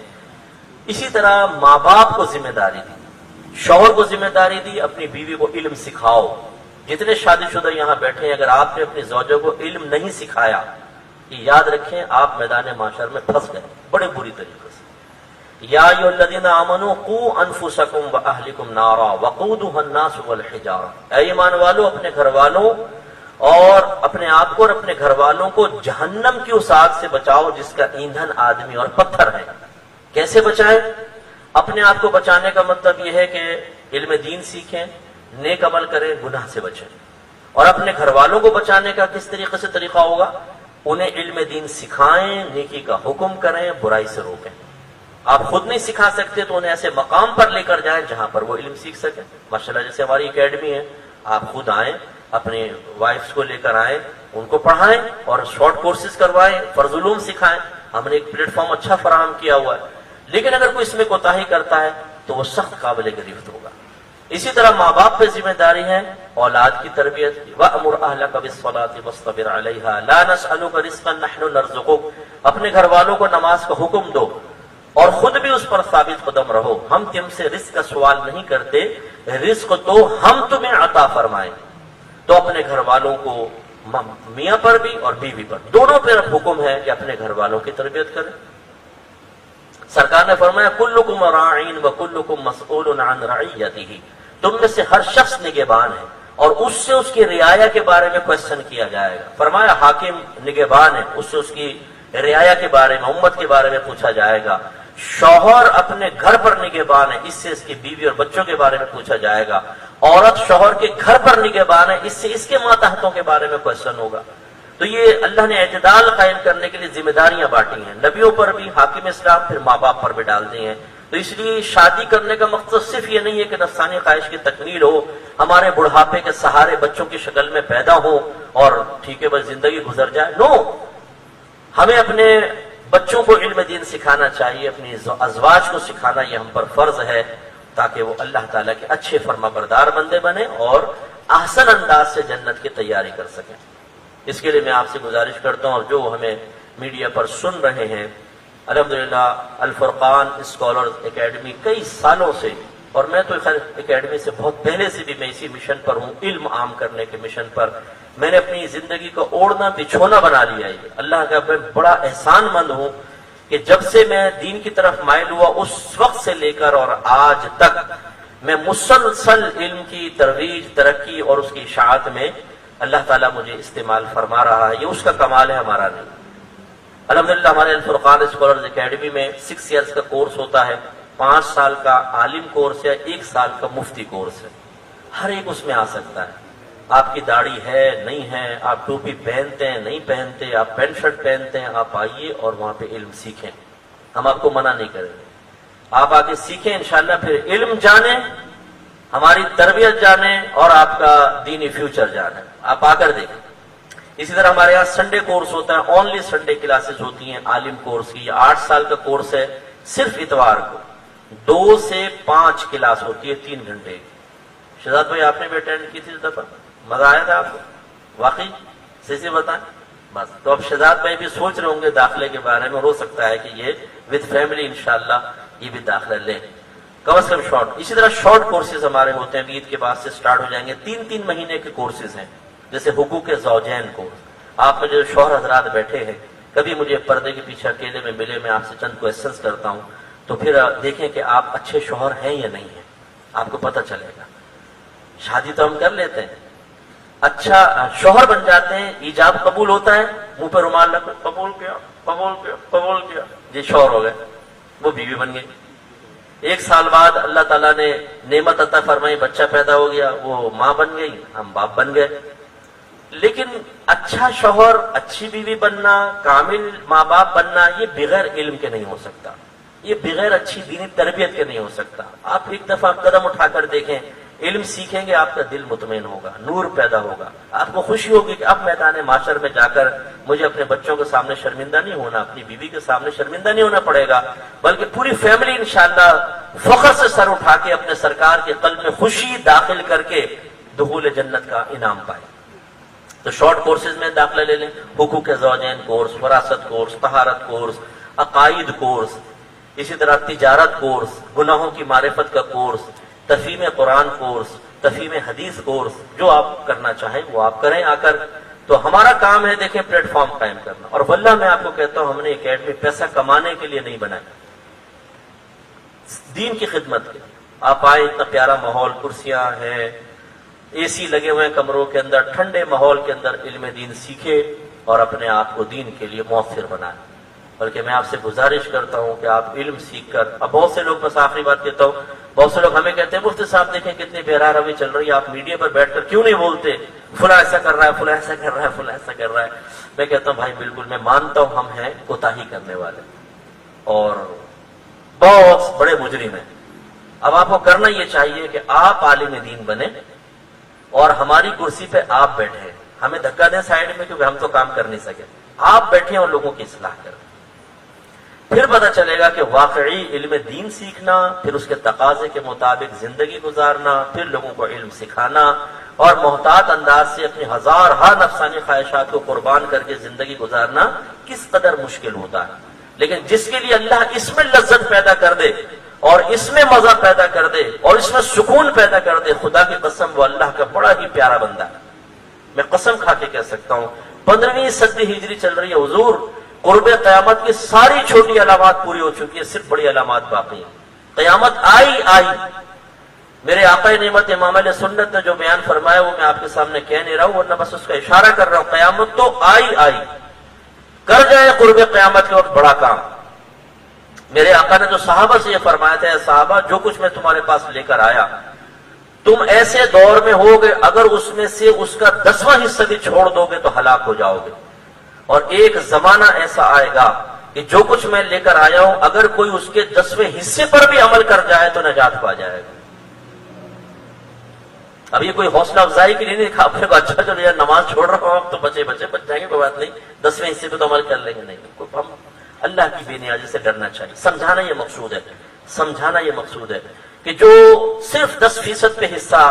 اسی طرح ماں باپ کو ذمہ داری دی، شوہر کو ذمہ داری دی اپنی بیوی کو علم سکھاؤ۔ جتنے شادی شدہ یہاں بیٹھے ہیں، اگر آپ نے اپنی زوجہ کو علم نہیں سکھایا، یہ یاد رکھیں آپ میدان معاشر میں پھنس گئے بڑے بری طریقے سے۔ یا ایھا الذین آمنوا قوا انفسکم واہلکم نارا وقودھا الناس والحجارہ، اے ایمان والو اپنے گھر والوں اور اپنے آپ کو اور اپنے گھر والوں کو جہنم کی اس آگ سے بچاؤ جس کا ایندھن آدمی اور پتھر ہے۔ کیسے بچائیں؟ اپنے آپ کو بچانے کا مطلب یہ ہے کہ علم دین سیکھیں، نیک عمل کریں، گناہ سے بچیں۔ اور اپنے گھر والوں کو بچانے کا کس طریقے سے طریقہ ہوگا؟ انہیں علم دین سکھائیں، نیکی کا حکم کریں، برائی سے روکیں۔ آپ خود نہیں سکھا سکتے تو انہیں ایسے مقام پر لے کر جائیں جہاں پر وہ علم سیکھ سکیں۔ ماشاءاللہ جیسے ہماری اکیڈمی ہے، آپ خود آئیں، اپنی وائفز کو لے کر آئیں، ان کو پڑھائیں اور شارٹ کورسز کروائیں، فرض علوم سکھائیں۔ ہم نے ایک پلیٹ فارم اچھا فراہم کیا ہوا ہے، لیکن اگر کوئی اس میں کوتاہی کرتا ہے تو وہ سخت قابل گرفت ہوگا۔ اسی طرح ماں باپ پہ ذمہ داری ہے اولاد کی تربیت کی۔ وَأْمُرْ أَهْلَكَ بِالصَّلَاةِ وَاصْطَبِرْ عَلَيْهَا لَا نَسْأَلُكَ رِزْقًا نَحْنُ نَرْزُقُكَ، اپنے گھر والوں کو نماز کا حکم دو اور خود بھی اس پر ثابت قدم رہو، ہم تم سے رزق کا سوال نہیں کرتے، رزق تو ہم تمہیں عطا فرمائیں۔ تو اپنے گھر والوں کو میاں پر بھی اور بیوی پر دونوں پر حکم ہے کہ اپنے گھر والوں کی تربیت کریں۔ سرکار نے فرمایا کلکم راعین وکلکم مسئول عن رعیتہ، تم میں سے ہر شخص نگہبان ہے اور اس سے اس کی رعایا کے بارے میں کوسچن کیا جائے گا۔ فرمایا حاکم نگہبان ہے، اس سے اس کی رعایا کے بارے میں، امت کے بارے میں پوچھا جائے گا۔ شوہر اپنے گھر پر نگہبان ہے، اس سے اس کی بیوی اور بچوں کے بارے میں پوچھا جائے گا۔ عورت شوہر کے گھر پر نگہبان ہے، اس سے اس کے ماتحتوں کے بارے میں کوسچن ہوگا۔ تو یہ اللہ نے اعتدال قائم کرنے کے لیے ذمہ داریاں بانٹی ہیں، نبیوں پر بھی، حاکم اسلام، پھر ماں باپ پر بھی ڈال دی ہیں۔ تو اس لیے شادی کرنے کا مقصد صرف یہ نہیں ہے کہ نفسانی خواہش کی تکمیل ہو، ہمارے بڑھاپے کے سہارے بچوں کی شکل میں پیدا ہو اور ٹھیک ہے بس زندگی گزر جائے۔ نو، ہمیں اپنے بچوں کو علم دین سکھانا چاہیے، اپنی ازواج کو سکھانا یہ ہم پر فرض ہے، تاکہ وہ اللہ تعالیٰ کے اچھے فرما بردار بندے بنے اور احسن انداز سے جنت کی تیاری کر سکیں۔ اس کے لیے میں آپ سے گزارش کرتا ہوں، اور جو ہمیں میڈیا پر سن رہے ہیں، الحمدللہ الفرقان اسکالر اکیڈمی کئی سالوں سے، اور میں تو خیر اکیڈمی سے بہت پہلے سے بھی میں اسی مشن پر ہوں، علم عام کرنے کے مشن پر۔ میں نے اپنی زندگی کا اوڑھنا بچھونا بنا لیا ہے۔ اللہ کا میں بڑا احسان مند ہوں کہ جب سے میں دین کی طرف مائل ہوا اس وقت سے لے کر اور آج تک میں مسلسل علم کی ترویج، ترقی اور اس کی اشاعت میں اللہ تعالیٰ مجھے استعمال فرما رہا ہے۔ یہ اس کا کمال ہے، ہمارا نہیں۔ الحمدللہ ہمارے الفرقان اسکالرز اکیڈمی میں 6 ایئرز کا کورس ہوتا ہے، 5 سال کا عالم کورس ہے، 1 سال کا مفتی کورس ہے۔ ہر ایک اس میں آ سکتا ہے۔ آپ کی داڑھی ہے نہیں ہے، آپ ٹوپی پہنتے ہیں نہیں پہنتے، آپ پینٹ شرٹ پہنتے ہیں، آپ آئیے اور وہاں پہ علم سیکھیں، ہم آپ کو منع نہیں کریں گے۔ آپ آگے سیکھیں انشاءاللہ، پھر علم جانیں، ہماری تربیت جانیں اور آپ کا دینی فیوچر جانیں۔ آپ آ کر دیکھیں۔ اسی طرح ہمارے یہاں سنڈے کورس ہوتا ہے، اونلی سنڈے کلاسز ہوتی ہیں عالم کورس کی۔ 8 سال کا کورس ہے، صرف اتوار کو 2 سے 5 کلاس ہوتی ہے، 3 گھنٹے کی۔ شہزاد بھائی آپ نے بھی اٹینڈ کی تھی اس دفعہ، مزہ آیا تھا آپ کو؟ واقعی سے بتائیں بس۔ تو اب شہزاد بھائی بھی سوچ رہے ہوں گے داخلے کے بارے میں، ہو سکتا ہے کہ یہ وتھ فیملی انشاءاللہ یہ بھی داخلہ لیں، کم از کم شارٹ۔ اسی طرح شارٹ کورسز ہمارے ہوتے ہیں، عید کے بعد سے سٹارٹ ہو جائیں گے، 3 مہینے کے کورسز ہیں، جیسے حقوق زوجین کورس۔ آپ میں جو شوہر حضرات بیٹھے ہیں، کبھی مجھے پردے کے پیچھے اکیلے میں ملے، میں آپ سے چند کوسچنز کرتا ہوں، تو پھر دیکھیں کہ آپ اچھے شوہر ہیں یا نہیں ہیں، آپ کو پتہ چلے گا۔ شادی تو ہم کر لیتے ہیں، اچھا شوہر بن جاتے ہیں، ایجاب قبول ہوتا ہے، منہ پہ رومال رکھ قبول کیا قبول کیا قبول کیا، یہ شوہر ہو گئے، وہ بیوی بن گئی۔ 1 سال بعد اللہ تعالیٰ نے نعمت عطا فرمائی، بچہ پیدا ہو گیا، وہ ماں بن گئی، ہم باپ بن گئے۔ لیکن اچھا شوہر، اچھی بیوی بننا، کامل ماں باپ بننا، یہ بغیر علم کے نہیں ہو سکتا، یہ بغیر اچھی دینی تربیت کے نہیں ہو سکتا۔ آپ ایک دفعہ قدم اٹھا کر دیکھیں، علم سیکھیں گے، آپ کا دل مطمئن ہوگا، نور پیدا ہوگا، آپ کو خوشی ہوگی کہ اب میدان معاشر میں جا کر مجھے اپنے بچوں کے سامنے شرمندہ نہیں ہونا، اپنی بیوی کے سامنے شرمندہ نہیں ہونا پڑے گا، بلکہ پوری فیملی انشاءاللہ فخر سے سر اٹھا کے اپنے سرکار کے قلب میں خوشی داخل کر کے دخول جنت کا انعام پائے. تو شارٹ کورسز میں داخلہ لے لیں، حقوق زوجین کورس، وراثت کورس، طہارت کورس، عقائد کورس، اسی طرح تجارت کورس، گناہوں کی معرفت کا کورس، تفہیم قرآن کورس، تفہیم حدیث کورس، جو آپ کرنا چاہیں وہ آپ کریں آ کر. تو ہمارا کام ہے دیکھیں پلیٹ فارم قائم کرنا. اور واللہ میں آپ کو کہتا ہوں ہم نے اکیڈمی پیسہ کمانے کے لیے نہیں بنائی، دین کی خدمت کے. آپ آئے، اتنا پیارا ماحول، کرسیاں ہیں، اے سی لگے ہوئے ہیں کمروں کے اندر، ٹھنڈے ماحول کے اندر علم دین سیکھے اور اپنے آپ کو دین کے لیے مؤثر بنائیں. بلکہ میں آپ سے گزارش کرتا ہوں کہ آپ علم سیکھ کر، اب بہت سے لوگ، بس آخری بات کہتا ہوں، بہت سے لوگ ہمیں کہتے ہیں مفتی صاحب دیکھیں کتنی بے روی چل رہی ہے، آپ میڈیا پر بیٹھ کر کیوں نہیں بولتے، فلاں ایسا کر رہا ہے، فلاں ایسا کر رہا ہے، فلاں ایسا کر رہا ہے. میں کہتا ہوں بھائی بالکل میں مانتا ہوں ہم ہیں کوتاہی کرنے والے اور بہت بڑے مجرم ہیں. اب آپ کو کرنا یہ چاہیے کہ آپ عالم دین بنیں اور ہماری کرسی پہ آپ بیٹھیں. ہمیں دھکا دیں سائڈ میں کیونکہ ہم تو کام کر نہیں سکے. آپ بیٹھیں اور لوگوں کی اصلاح کریں. پھر پتہ چلے گا کہ واقعی علم دین سیکھنا، پھر اس کے تقاضے کے مطابق زندگی گزارنا، پھر لوگوں کو علم سکھانا اور محتاط انداز سے اپنی ہزارہا نفسانی خواہشات کو قربان کر کے زندگی گزارنا کس قدر مشکل ہوتا ہے. لیکن جس کے لیے اللہ اس میں لذت پیدا کر دے اور اس میں مزہ پیدا کر دے اور اس میں سکون پیدا کر دے، خدا کی قسم وہ اللہ کا بڑا ہی پیارا بندہ ہے. میں قسم کھا کے کہہ سکتا ہوں 15ویں صدی ہجری چل رہی ہے حضور، قرب قیامت کی ساری چھوٹی علامات پوری ہو چکی ہے، صرف بڑی علامات باقی ہیں. قیامت آئی. میرے آقا نعمت امام علیہ سنت نے جو بیان فرمایا وہ میں آپ کے سامنے کہہ نہیں رہا ہوں، ورنہ بس اس کا اشارہ کر رہا ہوں. قیامت تو آئی کر جائے قرب قیامت کے وقت بڑا کام. میرے آقا نے جو صحابہ سے یہ فرمایا تھا، اے صحابہ جو کچھ میں تمہارے پاس لے کر آیا تم ایسے دور میں ہوگے اگر اس میں سے اس کا 10واں حصہ بھی چھوڑ دو گے تو ہلاک ہو جاؤ گے. اور ایک زمانہ ایسا آئے گا کہ جو کچھ میں لے کر آیا ہوں اگر کوئی اس کے 10ویں حصے پر بھی عمل کر جائے تو نجات پا جائے گا. اب یہ کوئی حوصلہ افزائی کے لیے نہیں کہا آپ نے اچھا چلو یار نماز چھوڑ رہا ہوں اب تو بچ جائیں گے، کوئی بات نہیں، 10ویں حصے پہ تو عمل کر لیں گے. نہیں، ہم اللہ کی بے نیازی سے ڈرنا چاہیے. سمجھانا یہ مقصود ہے کہ جو صرف 10% پہ حصہ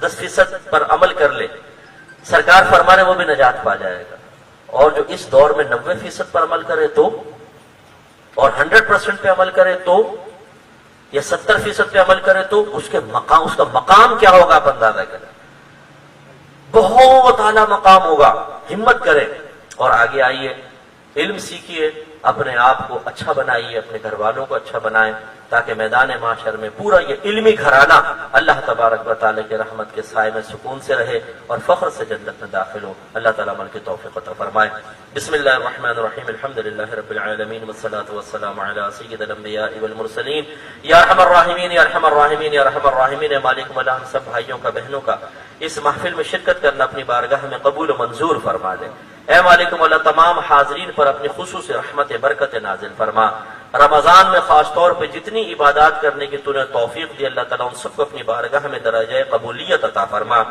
10% پر عمل کر لے، سرکار فرما رہے وہ بھی نجات پا جائے گا. اور جو اس دور میں 90% پر عمل کرے تو، اور 100% پہ عمل کرے تو، یا 70% پہ عمل کرے تو اس کا مقام کیا ہوگا آپ اندازہ کریں. بہت اعلیٰ مقام ہوگا. ہمت کریں اور آگے آئیے، علم سیکھیے، اپنے آپ کو اچھا بنائیے، اپنے گھر والوں کو اچھا بنائیں تاکہ میدان معاشر میں پورا یہ علمی گھرانہ اللہ تبارک و تعالیٰ کے رحمت کے سائے میں سکون سے رہے اور فخر سے جنت میں داخل ہو. اللہ تعالیٰ عمل کی توفیق عطا فرمائے. بسم اللہ الرحمن الرحیم، الحمدللہ رب العالمین والصلاة والسلام علی سید الانبیاء والمرسلین. یا ارحم الراحمین یا ارحم الراحمین یا ارحم الراحمین. مالک مولا ہم سب بھائیوں کا، بہنوں کا اس محفل میں شرکت کرنا اپنی بارگاہ میں قبول و منظور فرما دے. اے مالک مولا تمام حاضرین پر اپنی خصوصی رحمت برکت نازل فرما. رمضان میں خاص طور پہ جتنی عبادات کرنے کی تو نے توفیق دی، اللہ تعالیٰ ان سب کو اپنی بارگاہ میں درجہ قبولیت عطا فرما.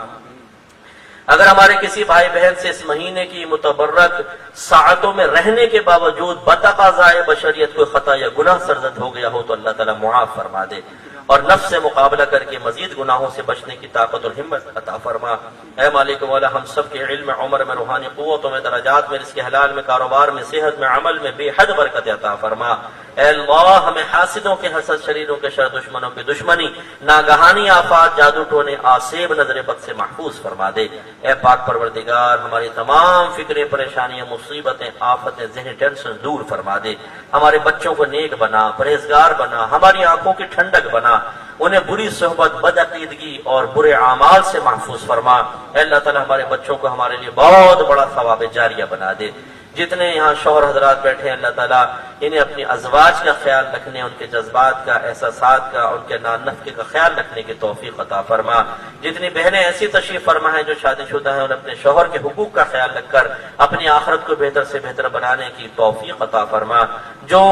اگر ہمارے کسی بھائی بہن سے اس مہینے کی متبرک ساعتوں میں رہنے کے باوجود بتقاضائے بشریت کوئی خطا یا گناہ سرزد ہو گیا ہو تو اللہ تعالیٰ معاف فرما دے اور نفس سے مقابلہ کر کے مزید گناہوں سے بچنے کی طاقت اور ہمت عطا فرما. اے مالک مولا ہم سب کے علم میں، عمر میں، روحانی قوتوں میں، درجات میں، رزق حلال میں، کاروبار میں، صحت میں، عمل میں بے حد برکت عطا فرما. اے اللہ ہمیں حاسدوں کے حسد، شریروں کے شر، دشمنوں کی دشمنی، ناگہانی آفات، جادو ٹونے، آسیب، نظر بد سے محفوظ فرما دے. اے پاک پروردگار ہماری تمام فکریں، پریشانیاں، مصیبتیں، آفتیں، ذہنی ٹینشن دور فرما دے. ہمارے بچوں کو نیک بنا، پرہیزگار بنا، ہماری آنکھوں کی ٹھنڈک بنا، انہیں بری صحبت، بدعقیدگی اور برے اعمال سے محفوظ فرما. اے اللہ تعالیٰ ہمارے بچوں کو ہمارے لیے بہت بڑا ثواب جاریہ بنا دے. جتنے یہاں شوہر حضرات بیٹھے ہیں اللہ تعالیٰ انہیں اپنی ازواج کا خیال رکھنے، ان کے جذبات کا، احساسات کا، ان کے نان نفقے کا خیال رکھنے کی توفیق عطا فرما. جتنی بہنیں ایسی تشریف فرما ہیں جو شادی شدہ ہیں انہیں اپنے شوہر کے حقوق کا خیال رکھ کر اپنی آخرت کو بہتر سے بہتر بنانے کی توفیق عطا فرما. جو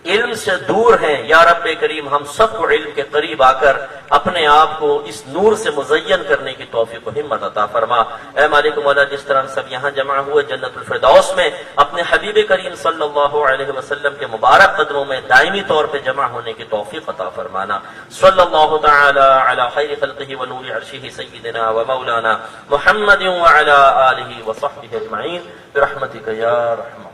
علم سے دور ہیں، یا رب کریم ہم سب کو علم کے قریب آ کر اپنے آپ کو اس نور سے مزین کرنے کی توفیق و ہمت عطا فرما۔ اے مالک مولا، جس طرح ہم سب یہاں جمع ہوئے جنت الفردوس میں اپنے حبیب کریم صلی اللہ علیہ وسلم کے مبارک قدموں میں دائمی طور پہ جمع ہونے کی توفیق عطا فرمانا۔ صلی اللہ تعالی علی خیر خلقہ و نور عرشہ سیدنا و مولانا محمد وعلی آلہ و صحبہ اجمعین برحمتک یا رحمن۔